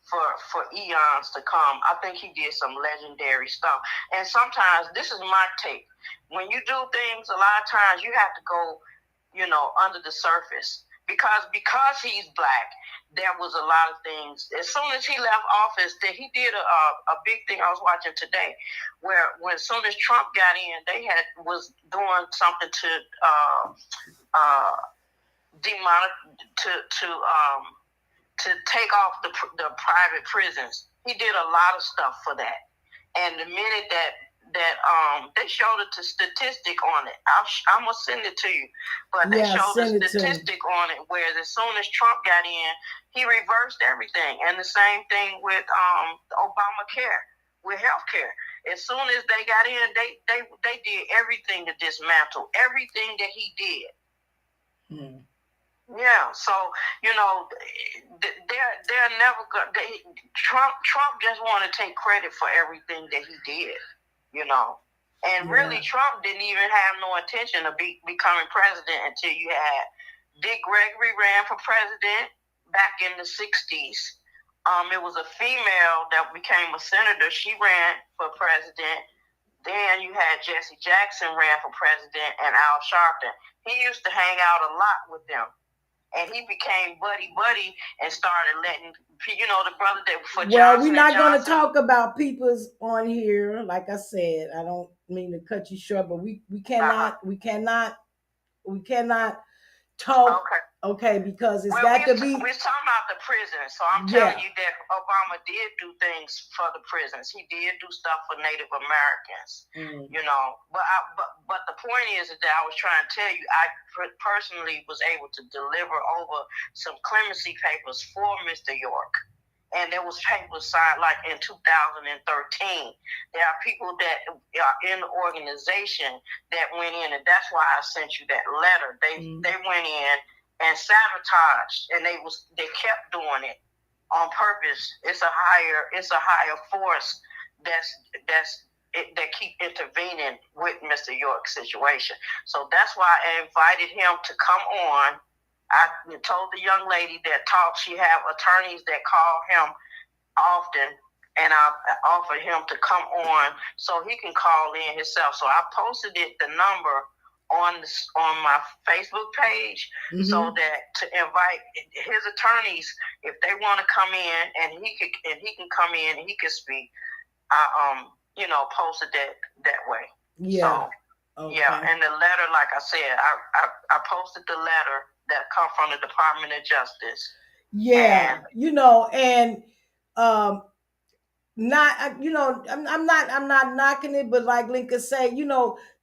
B: for eons to come. I think he did some legendary stuff. And sometimes, this is my take, when you do things, a lot of times you have to go, under the surface. Because he's black, there was a lot of things. As soon as he left office, he did a big thing I was watching today, where as soon as Trump got in, they was doing something to take off the private prisons. He did a lot of stuff for that. And the minute that they showed it to statistic on it. I'm gonna send it to you, but they showed the statistic on it where as soon as Trump got in, he reversed everything. And the same thing with Obamacare, with healthcare. As soon as they got in, they did everything to dismantle everything that he did. Yeah, so they're never good. Trump just want to take credit for everything that he did. And really, Trump didn't even have no intention of becoming president until you had Dick Gregory ran for president back in the 60s. It was a female that became a senator. She ran for president. Then you had Jesse Jackson ran for president, and Al Sharpton. He used to hang out a lot with them. And he became buddy and started letting, the brother that for Johnson.
A: Well, we're not going to talk about people's on here. Like I said, I don't mean to cut you short, but we cannot talk. Okay, because it's got to be.
B: We're talking about the prisons, so I'm telling you that Obama did do things for the prisons. He did do stuff for Native Americans, But the point is that I was trying to tell you, I personally was able to deliver over some clemency papers for Mr. York. And there was papers signed like in 2013. There are people that are in the organization that went in, and that's why I sent you that letter. They went in and sabotaged, and they kept doing it on purpose. It's a higher force that keep intervening with Mr. York's situation. So that's why I invited him to come on. I told the young lady that talked, she have attorneys that call him often and I offered him to come on so he can call in himself. So I posted the number on my Facebook page, so that to invite his attorneys, if they want to come in and he can come in and he can speak. I posted that way.
A: Yeah.
B: So, okay. Yeah, and the letter, like I said, I posted the letter that come from the Department of Justice.
A: Yeah, and not I'm not knocking it, but like Lincoln say,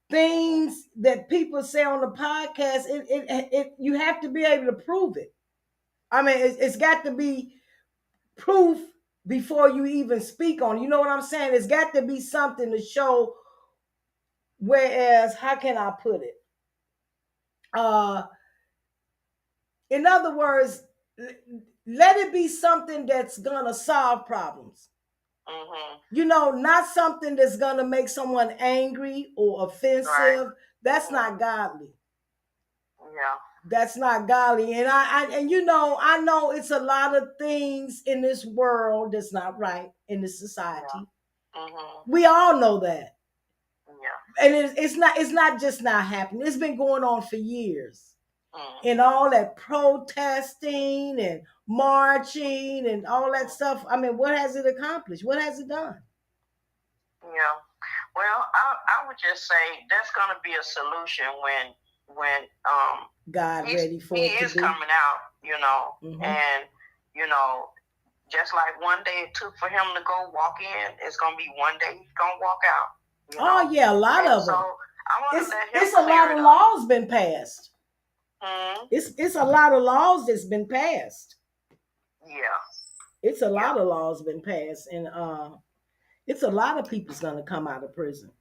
A: things that people say on the podcast, it you have to be able to prove it. I mean, it's got to be proof before you even speak on it. You know what I'm saying? It's got to be something to show. Whereas, how can I put it? In other words, let it be something that's gonna solve problems. Not something that's gonna make someone angry or offensive. Right. That's not godly. Yeah. That's not godly. And I know it's a lot of things in this world that's not right in this society. Yeah. We all know that. Yeah. And it's not just not happening. It's been going on for years. And all that protesting and marching and all that stuff. I mean, what has it accomplished? What has it done? Yeah. Well, I would just say that's going to be a solution when God ready for it. He is coming out, and just like one day it took for him to go walk in, it's going to be one day he's going to walk out. Oh yeah, a lot of them. So it's a lot of laws been passed. It's a lot of laws that's been passed. Yeah. It's a lot of laws been passed, and it's a lot of people's gonna come out of prison.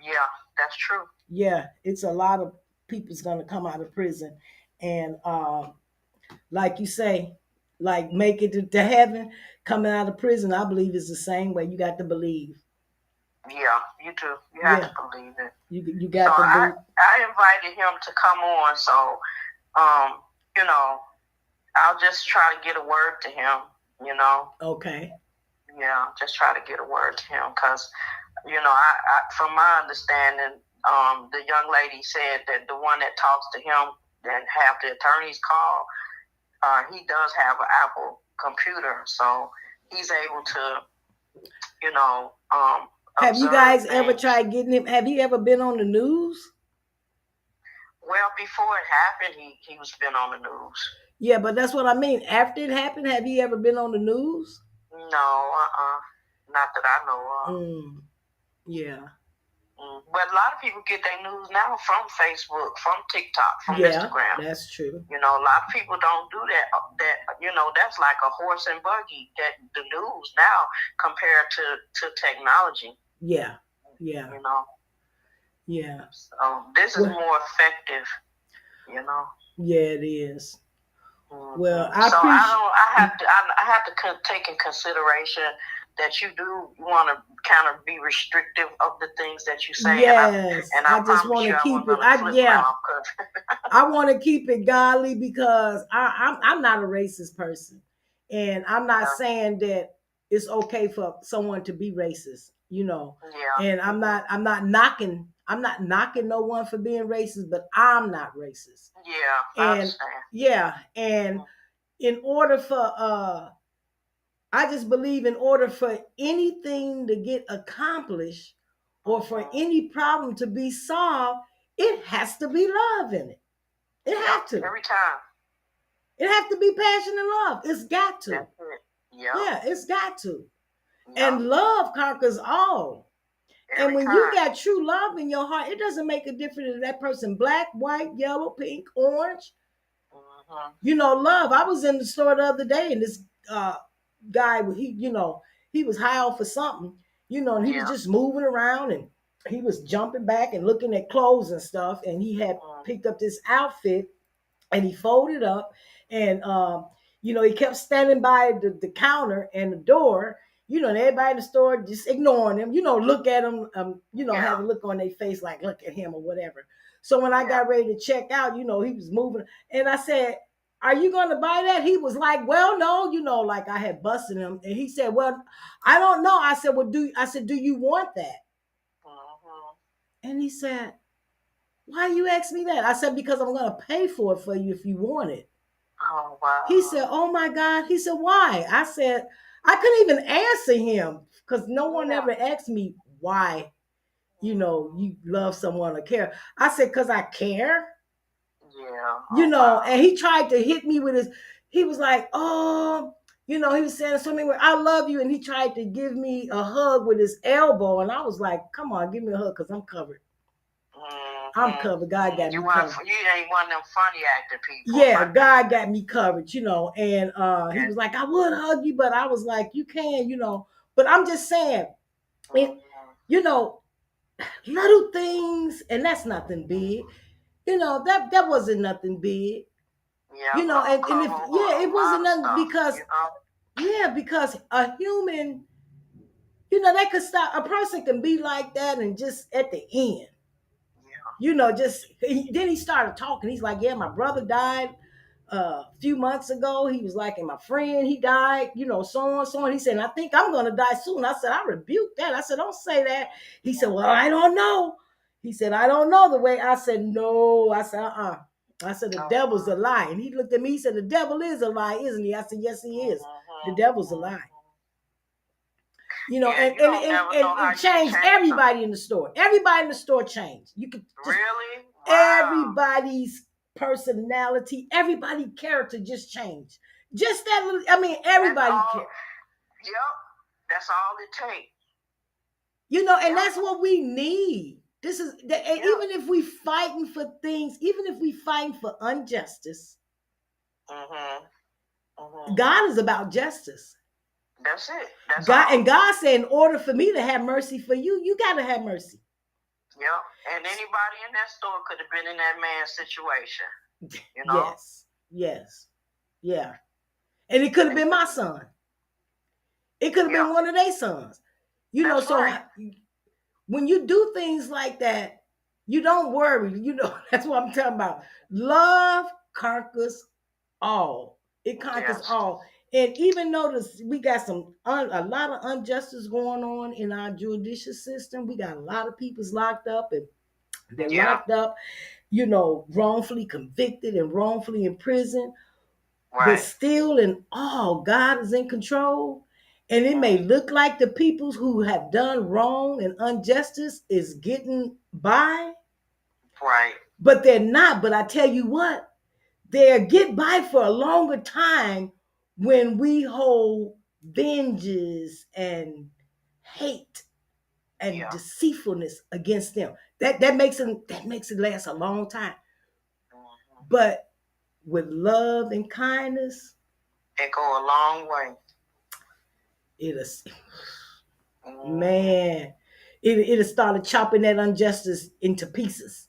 A: Yeah, that's true. Yeah, it's a lot of people's gonna come out of prison, and like you say, like make it to heaven, coming out of prison. I believe it's the same way. You got to believe. Yeah, you do. You have to believe it. You got to believe. I invited him to come on, so I'll just try to get a word to him. Okay. Yeah, just try to get a word to him because, I from my understanding, the young lady said that the one that talks to him and have the attorneys call, he does have an Apple computer, so he's able to, have you guys ever tried getting him? Have he ever been on the news? Well, before it happened, he was been on the news. Yeah, but that's what I mean. After it happened, have you ever been on the news? No, not that I know of. Yeah. But a lot of people get their news now from Facebook, from TikTok, from Instagram. That's true. A lot of people don't do that. That's like a horse and buggy. That the news now compared to technology. Yeah. Yeah. Yeah. So this is more effective. Yeah, it is. Well, I have to take in consideration that you do want to kind of be restrictive of the things that you say. Yes, and I just want to keep it. I want to keep it godly because I'm not a racist person, and I'm not saying that it's okay for someone to be racist. Yeah. And I'm not knocking no one for being racist, but I'm not racist. Yeah. I understand. Yeah, and in order for I just believe in order for anything to get accomplished or for any problem to be solved, it has to be love in it. It has to. Every time. It has to be passion and love. It's got to. Yeah, it's got to. And love conquers all. And when you got true love in your heart, it doesn't make a difference if that person black, white, yellow, pink, orange. Love. I was in the store the other day and this guy, he was high off of something, and he was just moving around and he was jumping back and looking at clothes and stuff. And he had picked up this outfit and he folded up and, he kept standing by the counter and the door, and everybody in the store just ignoring him, look at him, have a look on their face like, look at him or whatever. So when I got ready to check out, he was moving. And I said, are you going to buy that? He was like, well, no, like I had busted him. And he said, well, I don't know. I said, well, do you want that?
B: Uh-huh.
A: And he said, why you ask me that? I said, because I'm going to pay for it for you if you want it.
B: Oh, wow.
A: He said, oh my God. He said, why? I said, I couldn't even answer him because no one ever asked me why, you love someone or care. I said, because I care.
B: Yeah. Oh, wow.
A: And he tried to hit me with he was like, oh, he was saying so many words, I love you. And he tried to give me a hug with his elbow. And I was like, come on, give me a hug because I'm covered.
B: Mm-hmm.
A: I'm covered. God got me covered.
B: You ain't one of them funny acting people.
A: Yeah, God got me covered, and he was like, I would hug you, but I was like, you can, but I'm just saying, little things, and that's nothing big. That wasn't nothing big.
B: Yeah,
A: and if it wasn't nothing because because a human, they could stop. A person can be like that and just at the end, then he started talking. He's like, yeah, my brother died a few months ago. He was like, and my friend, he died, so on, so on. He said, I think I'm going to die soon. I said, I rebuke that. I said, don't say that. He said, well, I don't know. He said, I don't know the way. I said, no. I said, I said, the devil's a lie. And he looked at me, he said, the devil is a lie, isn't he? I said, yes, he is. The devil's a lie. And it changed everybody in the store. Everybody in the store changed. You could just,
B: really?
A: Wow. Everybody's personality, everybody's character just changed. Just that little, everybody cared.
B: Yep. That's all it takes.
A: And that's what we need. This is that, and even if we fighting for things, even if we fighting for injustice, God is about justice.
B: That's it. That's
A: God,
B: all.
A: and God said, in order for me to have mercy for you, you got to have mercy.
B: Yep. And anybody in that store could have been in that man's situation.
A: Yes. Yeah. And it could have been my son. It could have been one of their sons.
B: That's
A: so
B: right.
A: When you do things like that, you don't worry. That's what I'm talking about. Love conquers all. It conquers all. And even though we got a lot of injustice going on in our judicial system, we got a lot of people's locked up, and they're locked up, wrongfully convicted and wrongfully in prison. Right. But still, in all, God is in control. And it may look like the people who have done wrong and injustice is getting by.
B: Right.
A: But they're not. But I tell you what, they'll get by for a longer time when we hold vengeance and hate and deceitfulness against them. That makes it last a long time. But with love and kindness,
B: it go a long way.
A: It'll started chopping that injustice into pieces.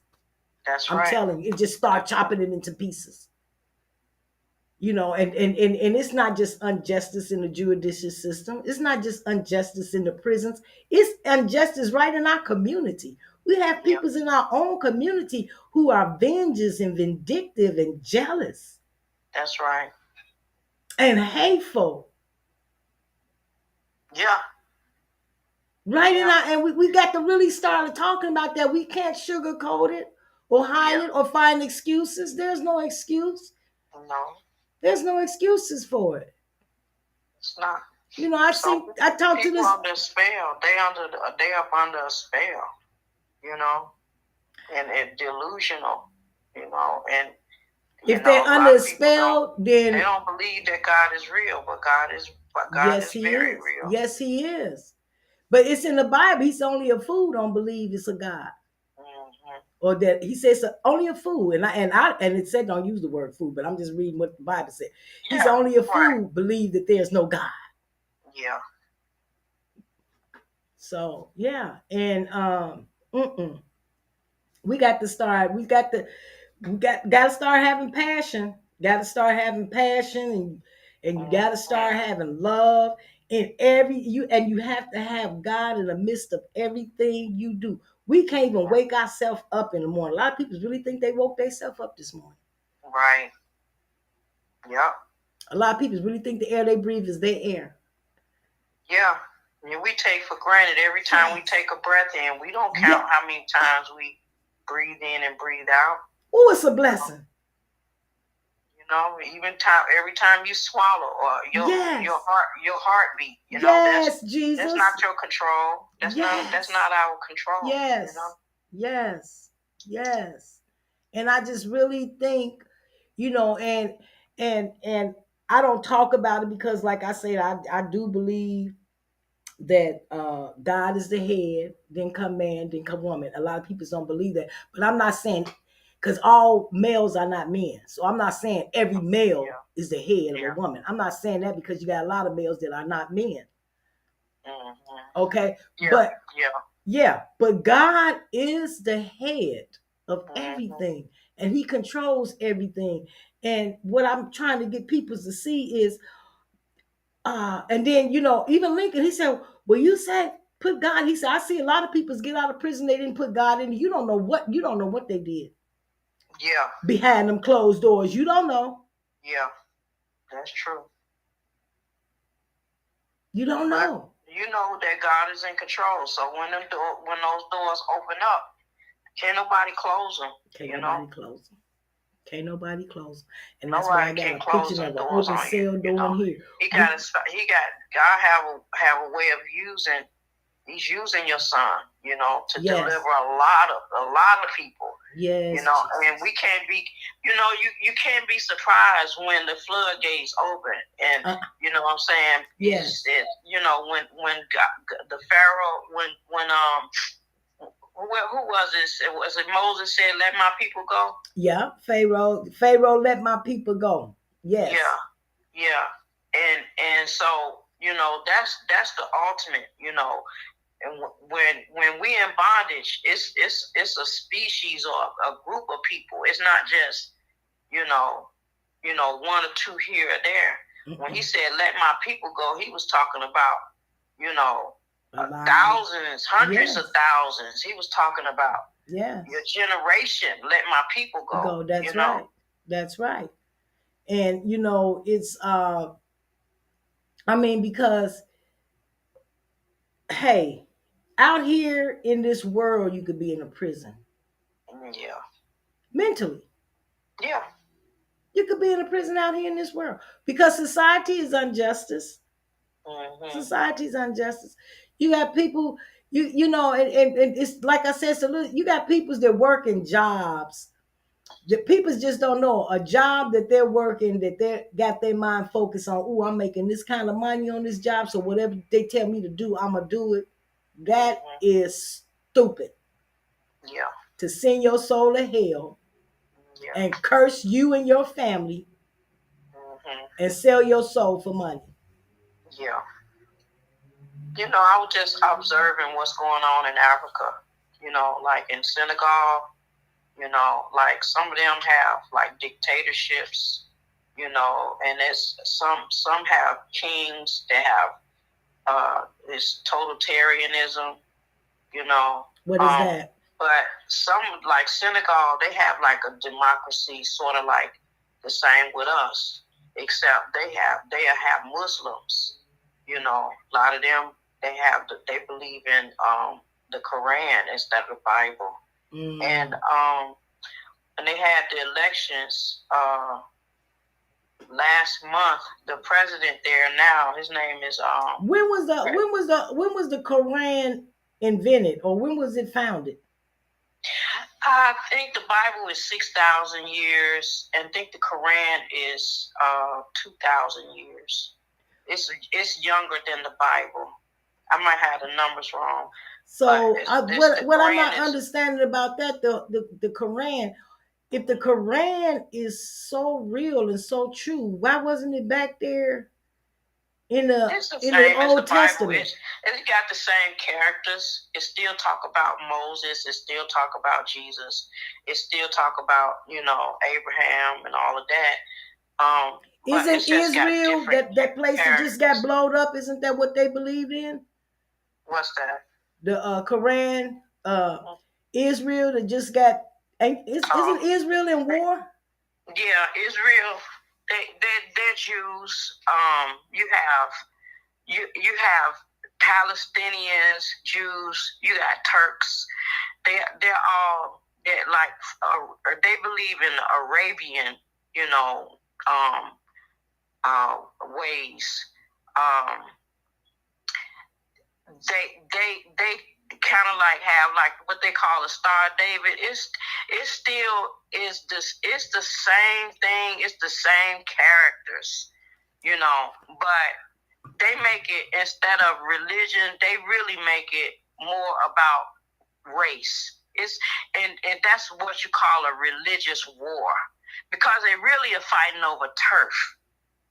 B: That's right.
A: I'm telling you, it just start chopping it into pieces. And it's not just injustice in the judicial system. It's not just injustice in the prisons. It's injustice right in our community. We have people in our own community who are vengeance and vindictive and jealous.
B: That's right.
A: And hateful.
B: Yeah.
A: Right, and we got to really start talking about that. We can't sugarcoat it or hide it or find excuses. There's no excuse.
B: No.
A: There's no excuses for it.
B: It's not.
A: I talked to this.
B: People under a spell. They up under a spell. And delusional. And
A: if they're under a spell, then
B: they don't believe that God is real, but God is very real.
A: Yes, He is. But it's in the Bible. He's only a fool don't believe it's a God. Or that he says only a fool, and it said don't use the word fool, but I'm just reading what the Bible said. He's only a fool believe that there's no God.
B: Yeah.
A: So and we got to start. We got to start having passion. Got to start having passion, and you got to start having love in you have to have God in the midst of everything you do. We can't even wake ourselves up in the morning. A lot of people really think they woke themselves up this morning.
B: Right. Yeah.
A: A lot of people really think the air they breathe is their air.
B: Yeah. I mean, we take for granted every time we take a breath in. We don't count how many times we breathe in and breathe out.
A: Oh, it's a blessing.
B: You know, even every time you swallow or your heartbeat. You know,
A: Jesus.
B: That's not your control. That's not our control.
A: Yes.
B: You know?
A: Yes. And I just really think, and I don't talk about it because, like I said, I do believe that God is the head, then come man, then come woman. A lot of people don't believe that, but I'm not saying, because all males are not men. So I'm not saying every male is the head of a woman. I'm not saying that because you got a lot of males that are not men. Okay, but God is the head of everything, and He controls everything. And what I'm trying to get people to see is, and then even Lincoln, he said, "Well, you said put God." He said, "I see a lot of people get out of prison. They didn't put God in. You don't know what they did.
B: Yeah,
A: behind them closed doors. You don't know.
B: Yeah, that's true.
A: You don't know.
B: You know that God is in control. So when those doors open up, can't nobody close them.
A: Can't nobody close them. And that's why I got a picture of an open cell door in here.
B: God have a way of using. He's using your son, to deliver a lot of people.
A: Yes.
B: And we can't be, you can't be surprised when the floodgates open, and you know what I'm saying.
A: Yes.
B: When God, the Pharaoh, who was it? Was it Moses said, "Let my people go"?
A: Yeah, Pharaoh, let my people go. Yes.
B: Yeah. And so that's the ultimate, And when we in bondage, it's a species or a group of people. It's not just one or two here or there. Mm-hmm. When he said, "Let my people go," he was talking about thousands, hundreds of thousands. He was talking about your generation. Let my people go.
A: That's right. That's right. And it's because hey, out here in this world, you could be in a prison.
B: Yeah.
A: Mentally.
B: Yeah.
A: You could be in a prison out here in this world because society is injustice. Mm-hmm. Society is injustice. You got people, and it's like I said, so you got people that work in jobs that people just don't know. A job that they're working, that they got their mind focused on. Oh, I'm making this kind of money on this job, so whatever they tell me to do, I'm gonna do it. That is stupid.
B: Yeah.
A: To send your soul to hell and curse you and your family and sell your soul for money.
B: Yeah. I was just observing what's going on in Africa. Like in Senegal, like some of them have like dictatorships, and it's some have kings that have this totalitarianism,
A: What is that?
B: But some, like Senegal, they have like a democracy, sort of like the same with us, except they have Muslims. A lot of them they believe in the Quran instead of the Bible, and they had the elections last month. The president there now, his name is
A: when was the Quran invented, or when was it founded?
B: I think the Bible is 6,000 years, and I think the Quran is 2,000 years. It's younger than the Bible. I might have the numbers wrong.
A: So what I'm not understanding about that, the Quran, if the Quran is so real and so true, why wasn't it back there in the Old Testament?
B: It's got the same characters. It still talk about Moses. It still talk about Jesus. It still talk about Abraham and all of that.
A: Isn't Israel that place that just got blown up? Isn't that what they believed in?
B: What's that?
A: The Quran, Israel that just got. Isn't Israel in war?
B: Yeah, Israel. they're Jews. You have Palestinians, Jews. You got Turks. They're all they believe in Arabian, ways. They kind of like have like what they call a Star of David. It still is this. It's the same thing. It's the same characters, but they make it, instead of religion, they really make it more about race. And that's what you call a religious war, because they really are fighting over turf.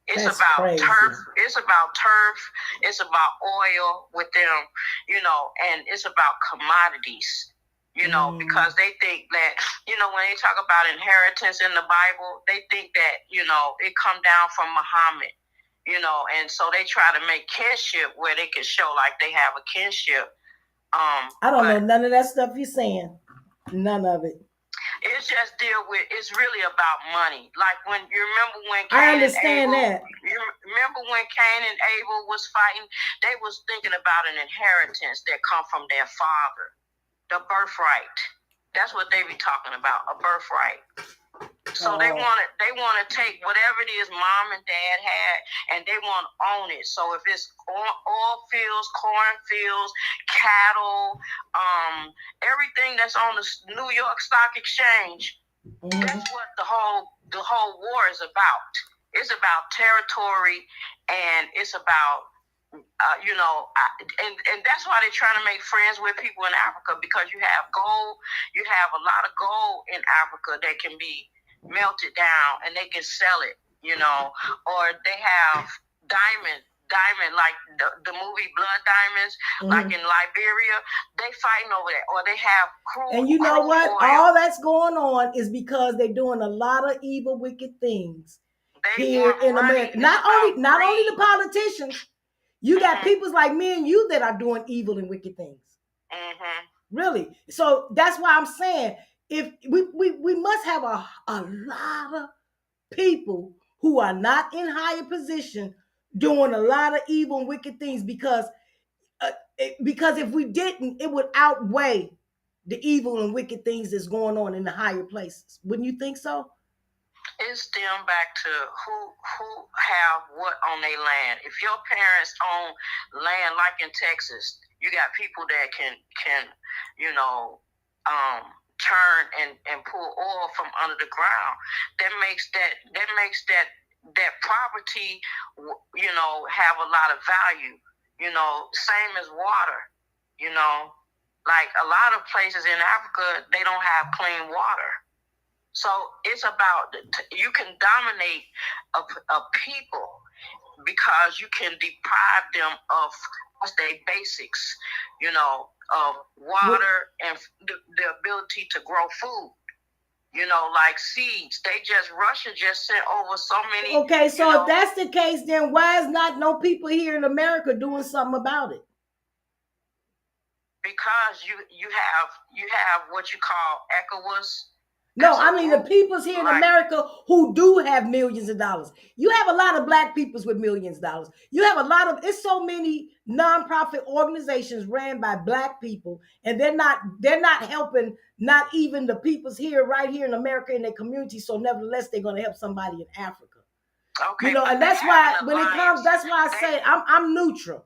B: It's about crazy. Turf. It's about turf. It's about oil with them, and it's about commodities, because they think that, when they talk about inheritance in the Bible, they think that, it come down from Muhammad, and so they try to make kinship where they can show like they have a kinship.
A: I don't know none of that stuff you're saying. None of it.
B: It's just it's really about money. Like when you remember when Cain
A: I understand
B: and Abel,
A: that.
B: You remember when Cain and Abel was fighting? They was thinking about an inheritance that come from their father, the birthright. That's what they be talking about, a birthright. So they want to take whatever it is mom and dad had, and they want to own it. So if it's oil fields, corn fields, cattle, everything that's on the New York Stock Exchange, that's what the whole war is about. It's about territory, and it's about and that's why they're trying to make friends with people in Africa, because you have gold. You have a lot of gold in Africa that can be melted down and they can sell it, or they have diamond like the movie Blood Diamonds, like in Liberia. They fighting over that, or they have crude.
A: And you know what?
B: Oil.
A: All that's going on is because they're doing a lot of evil, wicked things here in America. Not only the politicians. You got people like me and you that are doing evil and wicked things. Really. So that's why I'm saying, if we must have a lot of people who are not in higher position doing a lot of evil and wicked things, because if we didn't, it would outweigh the evil and wicked things that's going on in the higher places. Wouldn't you think so?
B: It stems back to who have what on their land. If your parents own land, like in Texas, you got people that can turn and pull oil from under the ground. That makes that property have a lot of value. Same as water. Like a lot of places in Africa, they don't have clean water. So it's about, you can dominate a people because you can deprive them of their basics, of water and the ability to grow food, like seeds. Russia just sent over so many.
A: Okay, so if that's the case, then why is not no people here in America doing something about it?
B: Because you have what you call ECOWAS.
A: No, I mean the peoples here in America who do have millions of dollars. You have a lot of black peoples with millions of dollars. You have it's so many nonprofit organizations ran by black people, and they're not helping not even the peoples right here in America in their community. So nevertheless, they're going to help somebody in Africa.
B: Okay,
A: and that's why when it comes, that's why I say I'm neutral.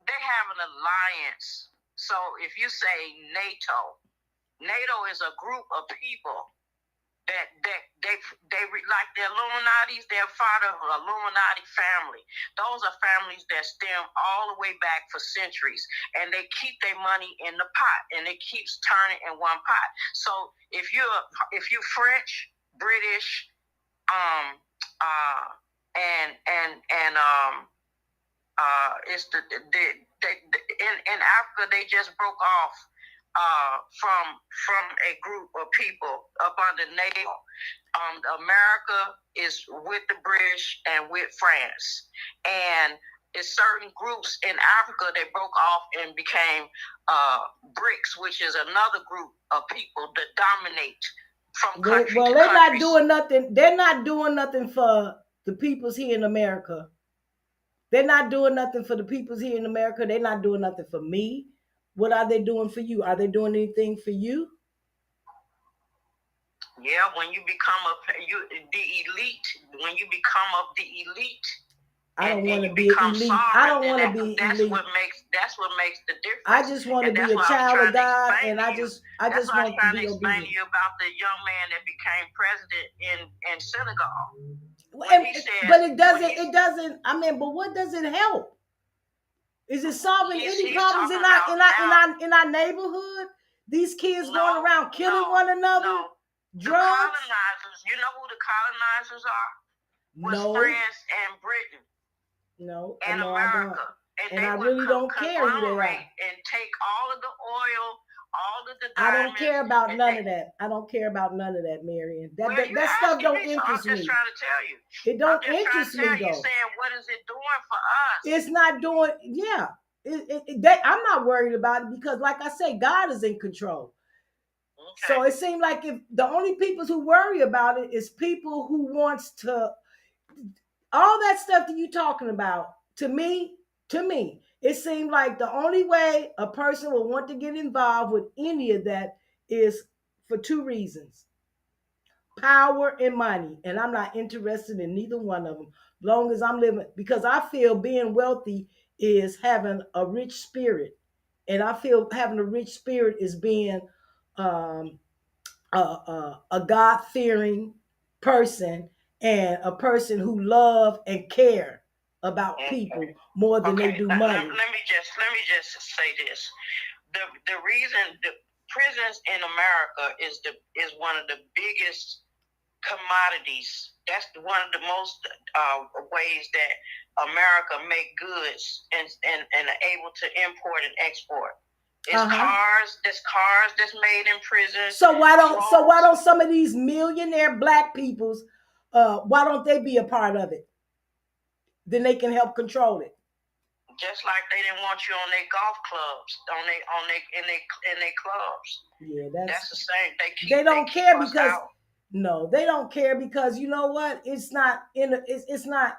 B: They have an alliance. So if you say NATO is a group of people that they like the Illuminati's. They're part of the Illuminati family. Those are families that stem all the way back for centuries, and they keep their money in the pot, and it keeps turning in one pot. So if you're French, British, it's in Africa they just broke off from a group of people up under NATO. America is with the British and with France, and it's certain groups in Africa that broke off and became BRICS, which is another group of people that dominate from country to country.
A: They're not doing nothing. They're not doing nothing for the peoples here in America. They're not doing nothing for the peoples here in America. They're not doing nothing for me. What are they doing for you? Are they doing anything for you?
B: Yeah, when you become the elite, when you become of the elite,
A: I don't want to be an elite. I don't want to be elite.
B: That's what makes the difference.
A: I just want to be a child of God, and I just want to be obedient.
B: That's what I was trying to explain to you about the young man that became president in Senegal.
A: But it doesn't. I mean, but what does it help? Is it solving any problems in our neighborhood? These kids going around killing one another. Drugs.
B: The colonizers. You know who the colonizers are? Was France and Britain.
A: No,
B: and America.
A: And I really don't care who they are.
B: And take all of the oil, all of the diamonds.
A: I don't care about none of that. I don't care about none of that, Marion. That stuff don't interest me.
B: I'm just trying to tell you.
A: It don't interest me, though.
B: You saying, what is it doing for us?
A: It's not doing, yeah. I'm not worried about it because, like I say, God is in control. Okay. So it seems like if the only people who worry about it is people who wants to, all that stuff that you're talking about, to me, it seemed like the only way a person will want to get involved with any of that is for two reasons: power and money. And I'm not interested in neither one of them, long as I'm living, because I feel being wealthy is having a rich spirit. And I feel having a rich spirit is being a God-fearing person and a person who love and care about people more than they do money.
B: Let me just say this: the reason the prisons in America is one of the biggest commodities. That's one of the most ways that America make goods and able to import and export. It's cars that's made in prison.
A: So why don't some of these millionaire black peoples why don't they be a part of it? Then they can help control it.
B: Just like they didn't want you on their golf clubs, in their clubs.
A: Yeah,
B: that's the same.
A: They don't care because no, they don't care because you know what? It's not it's not.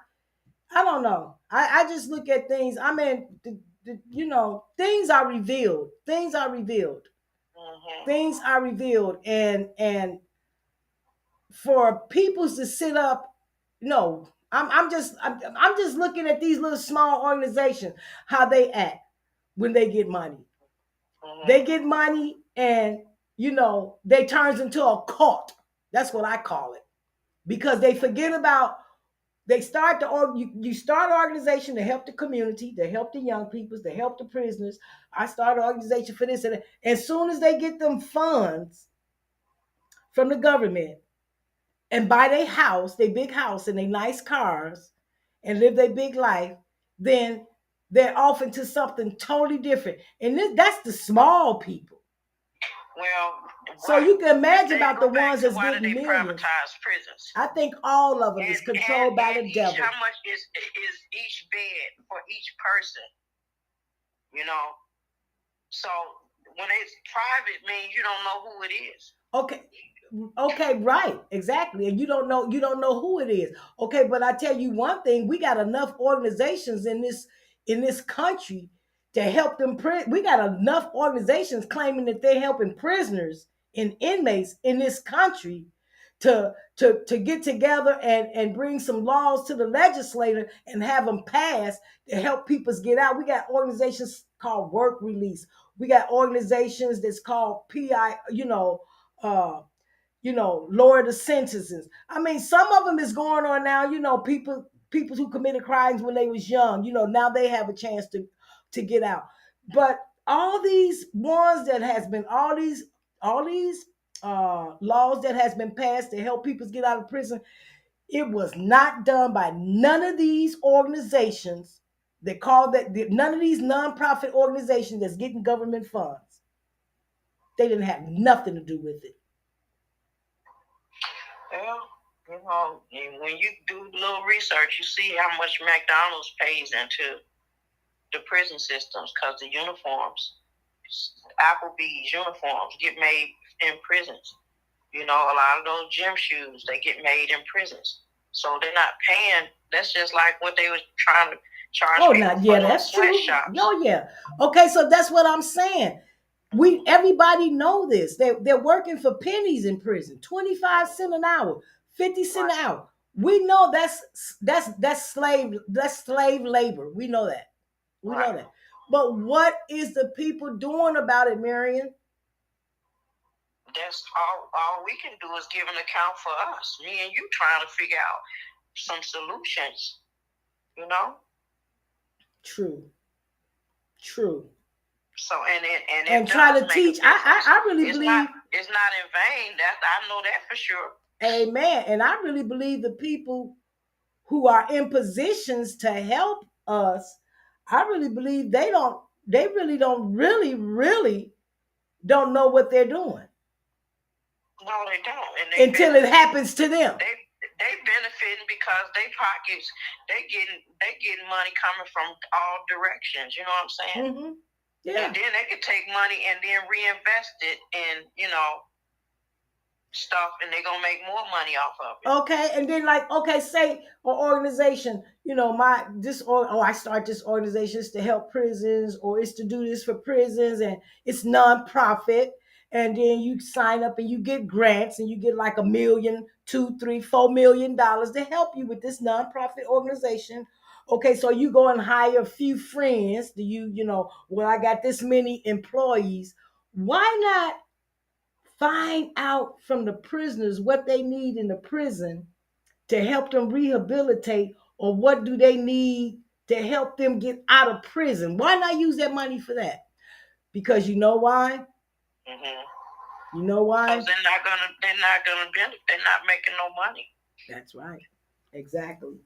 A: I don't know. I just look at things. I mean, things are revealed. Things are revealed. Mm-hmm. Things are revealed, and for people to sit up, no. I'm just looking at these little small organizations, how they act when they get money. Mm-hmm. They get money, and they turns into a cult. That's what I call it, because they forget about. They start you start an organization to help the community, to help the young people, to help the prisoners. I start an organization for this, and as soon as they get them funds from the government and buy their house, their big house, and their nice cars, and live their big life, then they're off into something totally different. And that's the small people.
B: Well,
A: so you can imagine about the ones that's getting millions.
B: Privatize prisons?
A: I think all of them is controlled by the devil.
B: How much is each bed for each person? So when it's private, means you don't know who it is.
A: Okay, right, exactly, and you don't know who it is. Okay, but I tell you one thing: we got enough organizations in this country to help them. We got enough organizations claiming that they're helping prisoners and inmates in this country to get together and bring some laws to the legislator and have them passed to help people get out. We got organizations called Work Release. We got organizations that's called PI. Lower the sentences. I mean, some of them is going on now. People who committed crimes when they was young. Now they have a chance to get out. But all these ones that has been all these laws that has been passed to help people get out of prison, it was not done by none of these organizations. None of these nonprofit organizations that's getting government funds. They didn't have nothing to do with it.
B: Well, when you do a little research, you see how much McDonald's pays into the prison systems, because the uniforms, Applebee's uniforms, get made in prisons. A lot of those gym shoes, they get made in prisons. So they're not paying. That's just like what they was trying to charge people for
A: that's true.
B: sweatshops.
A: Oh yeah. Okay, so that's what I'm saying. Everybody know this. They're working for pennies in prison. 25 cents an hour, 50 cents an hour. We know that's slave labor. We know that. We know that. But what is the people doing about it, Marion?
B: That's all we can do is give an account for us. Me and you trying to figure out some solutions. You know?
A: True.
B: So
A: and try to teach. I really believe
B: it's not in vain. That I know that for sure.
A: Amen. And I really believe the people who are in positions to help us, I really believe they really don't know what they're doing.
B: No, they don't.
A: And until it happens to them.
B: They benefiting because they pockets, they getting money coming from all directions. You know what I'm saying?
A: Mm-hmm. Yeah.
B: And then they could take money and then reinvest it in, stuff, and they're gonna make more money off of it.
A: Okay, and then say an organization, I start this organization to help prisons, or it's to do this for prisons, and it's nonprofit, and then you sign up and you get grants and you get like $1 million, $2, $3, $4 million to help you with this nonprofit organization. Okay, so you go and hire a few friends. I got this many employees. Why not find out from the prisoners what they need in the prison to help them rehabilitate, or what do they need to help them get out of prison? Why not use that money for that? Because you know why?
B: Mm-hmm.
A: You know why?
B: Because they're not making no money.
A: That's right. Exactly.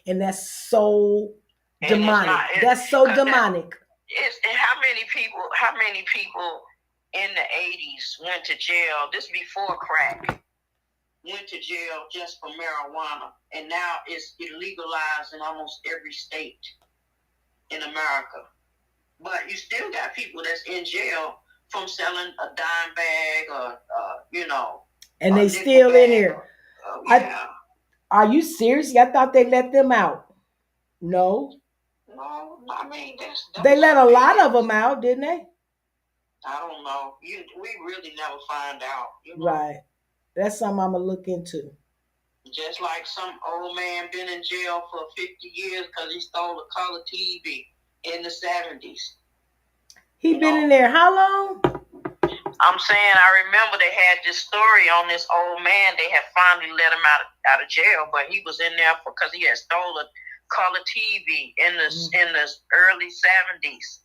A: And that's so demonic. That's so demonic.
B: And how many people in the 80s went to jail, this before crack, went to jail just for marijuana, and now it's illegalized in almost every state in America. But you still got people that's in jail from selling a dime bag, or
A: and they still in here. Yeah. Are you serious? I thought they let them out.
B: No, I mean
A: they let a lot of them out, didn't they?
B: I don't know. We really never find out.
A: Right. That's something I'm gonna look into.
B: Just like some old man been in jail for 50 years because he stole a color TV in the 70s.
A: He been in there how long?
B: I'm saying, I remember they had this story on this old man. They had finally let him out of jail, but he was in there because he had stole a color TV in the early 70s.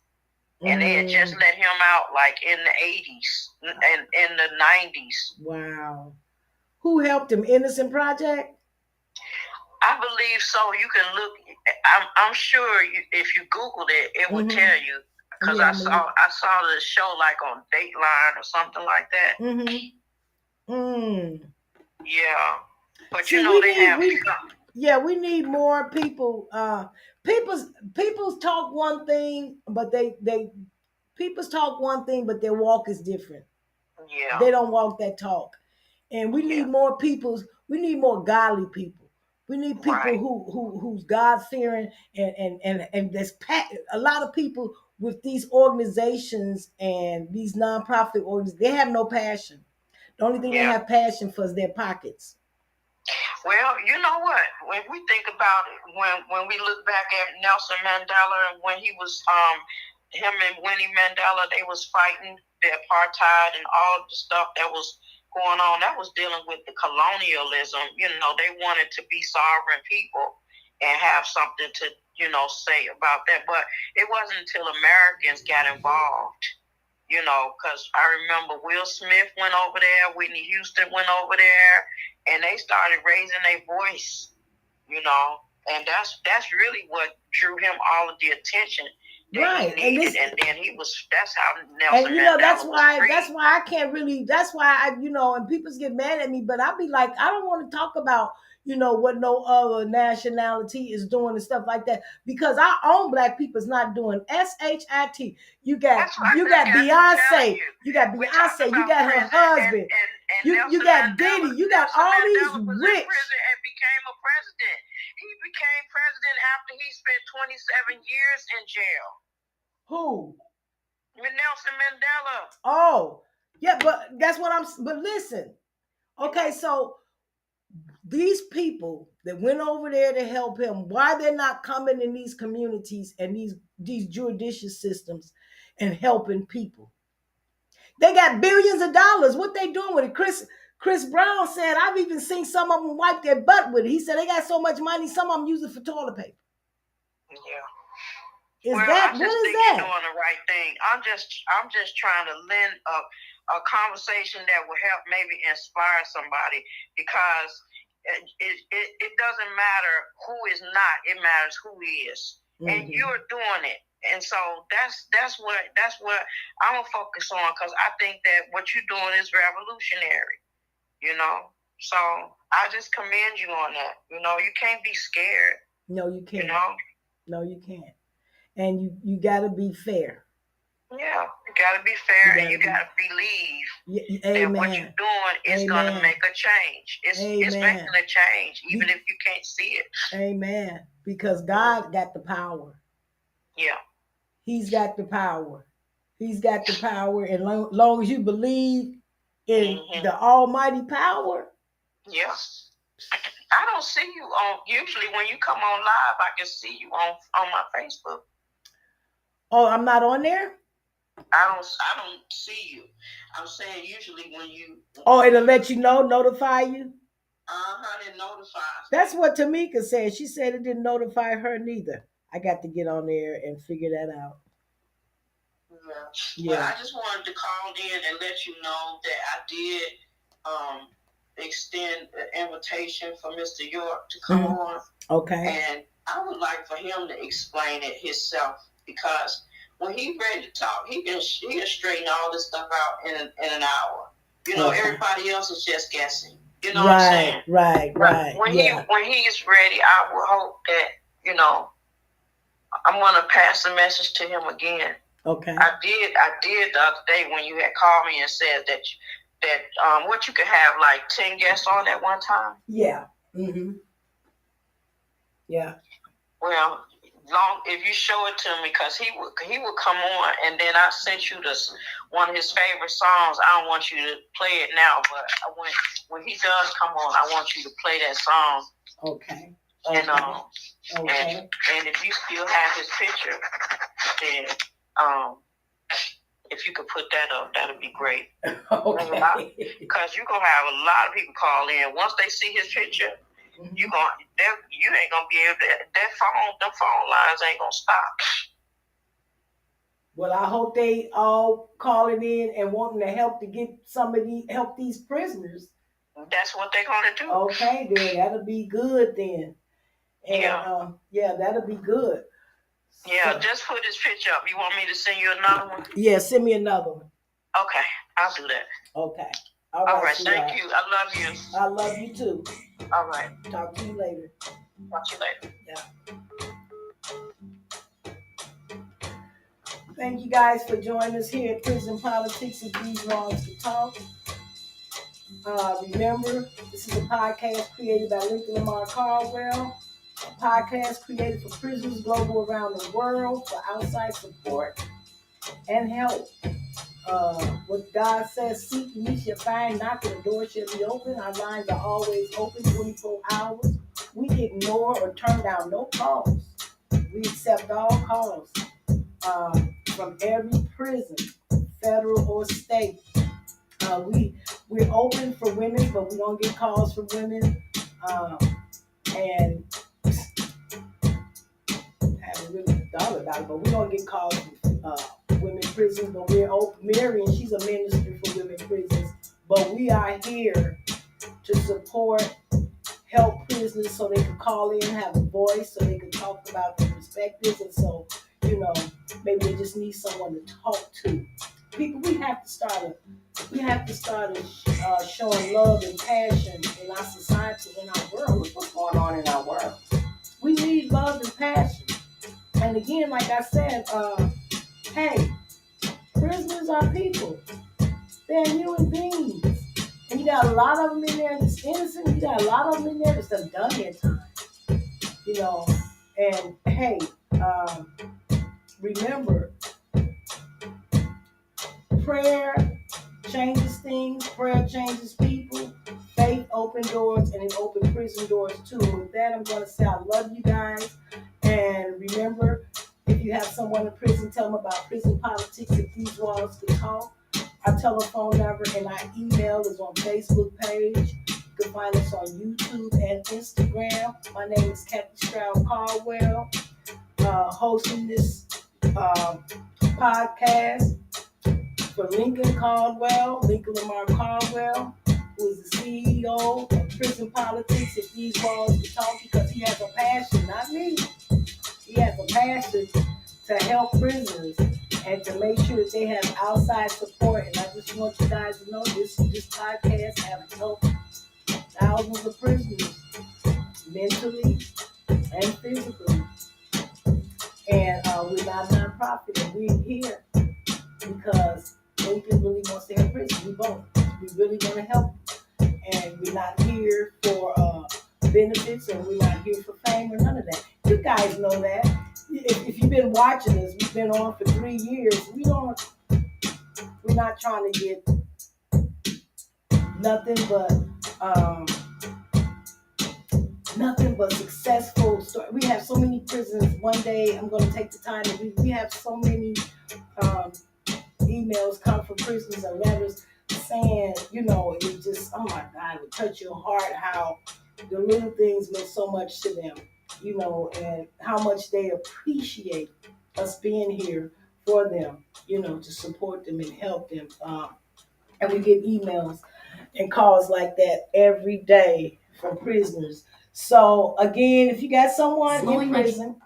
B: And they had just let him out like in the 80s and in the 90s.
A: Wow. Who helped him? Innocent Project?
B: I believe so. You can look. I'm sure if you Googled it, it would tell you. Because I saw the show like on Dateline or something like that. Yeah. But
A: see, we need more people. People's talk one thing, but people's talk one thing, but their walk is different.
B: Yeah.
A: They don't walk that talk. And we need more people. We need more godly people. We need people who's God fearing and there's a lot of people with these organizations and these nonprofit organizations. They have no passion. The only thing they have passion for is their pockets.
B: Well, you know what? When we think about it, when we look back at Nelson Mandela and when he was him and Winnie Mandela, they was fighting the apartheid and all the stuff that was going on. That was dealing with the colonialism. They wanted to be sovereign people and have something to say about that. But it wasn't until Americans got involved. Because I remember Will Smith went over there, Whitney Houston went over there, and they started raising their voice, and that's really what drew him all of the attention that he needed. And then that's how Nelson Mandela
A: that's why I can't really, that's why and people get mad at me, but I'll be like, I don't want to talk about, what no other nationality is doing and stuff like that. Because our own black people is not doing SHIT. You got Beyonce. You got Beyonce. You got her husband. You got Diddy. You got all these rich.
B: And became a president. He became president after he spent 27 years in jail.
A: Who?
B: Nelson Mandela.
A: Oh, yeah, but that's what but listen. Okay, so these people that went over there to help him, why they're not coming in these communities and these judicial systems and helping people? They got billions of dollars. What they doing with it? Chris Brown said, I've even seen some of them wipe their butt with it. He said they got so much money, some of them use it for toilet paper.
B: Yeah.
A: What is that?
B: You're doing the right thing. I'm just trying to lend a conversation that will help maybe inspire somebody, because it doesn't matter who is not, it matters who is. Mm-hmm. And you're doing it. And so that's what I'm gonna focus on, because I think that what you're doing is revolutionary. So I just commend you on that. You can't be scared.
A: No, you can't. No, you can't. And you got to be fair.
B: Yeah, you got to be fair, and you got to believe that what you're doing is going to make a change. It's making a change, even if you can't see it.
A: Amen. Because God got the power.
B: Yeah.
A: He's got the power. He's got the power. And long as you believe in the almighty power.
B: Yeah. I don't see you usually when you come on live, I can see you on my Facebook.
A: Oh, I'm not on there?
B: I don't see you. I'm saying usually when you...
A: Oh, it'll let you know, notify you?
B: It notifies.
A: That's what Tamika said. She said it didn't notify her neither. I got to get on there and figure that out.
B: Yeah. But I just wanted to call in and let you know that I did extend an invitation for Mr. York to come on.
A: Okay.
B: And I would like for him to explain it himself, because when he's ready to talk, he can straighten all this stuff out in an hour. Everybody else is just guessing. You know what I'm saying?
A: Right.
B: When he's ready, I will hope that, I'm gonna pass the message to him again.
A: Okay.
B: I did the other day when you had called me and said that what you could have like 10 guests on at one time.
A: Yeah. Mm-hmm. Yeah.
B: Well, if you show it to me, because he would come on, and then I sent you one of his favorite songs. I don't want you to play it now, but when he does come on, I want you to play that song.
A: Okay.
B: And and if you still have his picture, then if you could put that up, that'd be great.
A: Okay.
B: Because you're gonna have a lot of people call in. Once they see his picture, you ain't gonna be able to. Them phone lines ain't gonna stop.
A: Well, I hope they all calling in and wanting to help help these prisoners.
B: That's what they're gonna do.
A: Okay, then that'll be good then. And, that'll be good.
B: Yeah, just put his picture up. You want me to send you another one?
A: Yeah, send me another one.
B: Okay, I'll do that.
A: Okay.
B: All right, thank you. I love you.
A: I love you too.
B: All right.
A: Talk to you later.
B: Talk to you later.
A: Yeah. Thank you guys for joining us here at Prison Politics and These Wrongs to Talk. Remember, this is a podcast created by Lincoln Lamar Caldwell. A podcast created for prisoners global around the world for outside support and help. What God says, seek and ye shall find, knock and the door shall be open. Our lines are always open 24 hours. We ignore or turn down no calls. We accept all calls from every prison, federal or state. We're open for women, but we don't get calls from women. And I haven't really thought about it, but we don't get calls from women prisons. But we're open. Marion, she's a minister for women prisons. But we are here to support, help prisoners so they can call in, have a voice, so they can talk about their perspectives. And so, maybe they just need someone to talk to. people, we have to start showing love and passion in our society, in our world. Look what's going on in our world. We need love and passion. And again, like I said, hey, prisoners are people. They're human beings. And you got a lot of them in there that's innocent. You got a lot of them in there that's done their time. You know, and hey, remember, prayer changes things. Prayer changes people. Faith open doors and it open prison doors too. And with that, I'm going to say I love you guys. And remember, if you have someone in prison, tell them about prison politics. If these walls could talk. Our telephone number and our email is on Facebook page. You can find us on YouTube and Instagram. My name is Kathy Stroud Caldwell, hosting this podcast for Lincoln Lamar Caldwell, who is the CEO of Prison Politics. If these walls could talk, because he has a passion, not me. He has a passion to help prisoners and to make sure that they have outside support. And I just want you guys to know this podcast has helped thousands of prisoners mentally and physically. And we're not a nonprofit, and we're here because Lincoln really wants to help prisoners. We both. We really want to help. And we're not here for benefits, and we're not here for fame or none of that. You guys know that. If you've been watching us, we've been on for 3 years. We're not trying to get nothing but um, successful story. We have so many prisons. One day I'm going to take the time, and we have so many um, emails come from prisoners and letters saying, it just, oh my God, it would touch your heart how the little things meant so much to them, and how much they appreciate us being here for them, to support them and help them. And we get emails and calls like that every day from prisoners. So again, if you got someone in prison,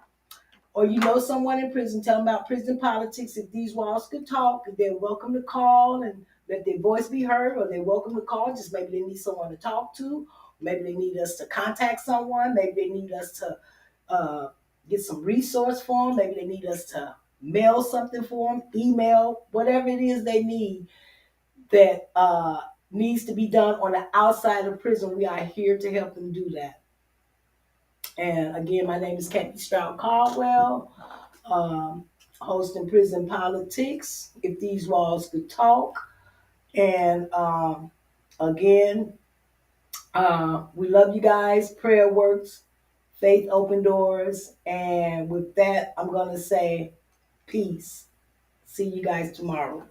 A: or you know someone in prison, tell them about prison politics. If these walls could talk, they're welcome to call and let their voice be heard, or they're welcome to call. Just maybe they need someone to talk to. Maybe they need us to contact someone. Maybe they need us to get some resource for them. Maybe they need us to mail something for them, email, whatever it is they need that needs to be done on the outside of prison. We are here to help them do that. And again, my name is Kathy Stroud Caldwell, hosting Prison Politics, If These Walls Could Talk. And again, we love you guys. Prayer works. Faith open doors. And with that, I'm going to say peace. See you guys tomorrow.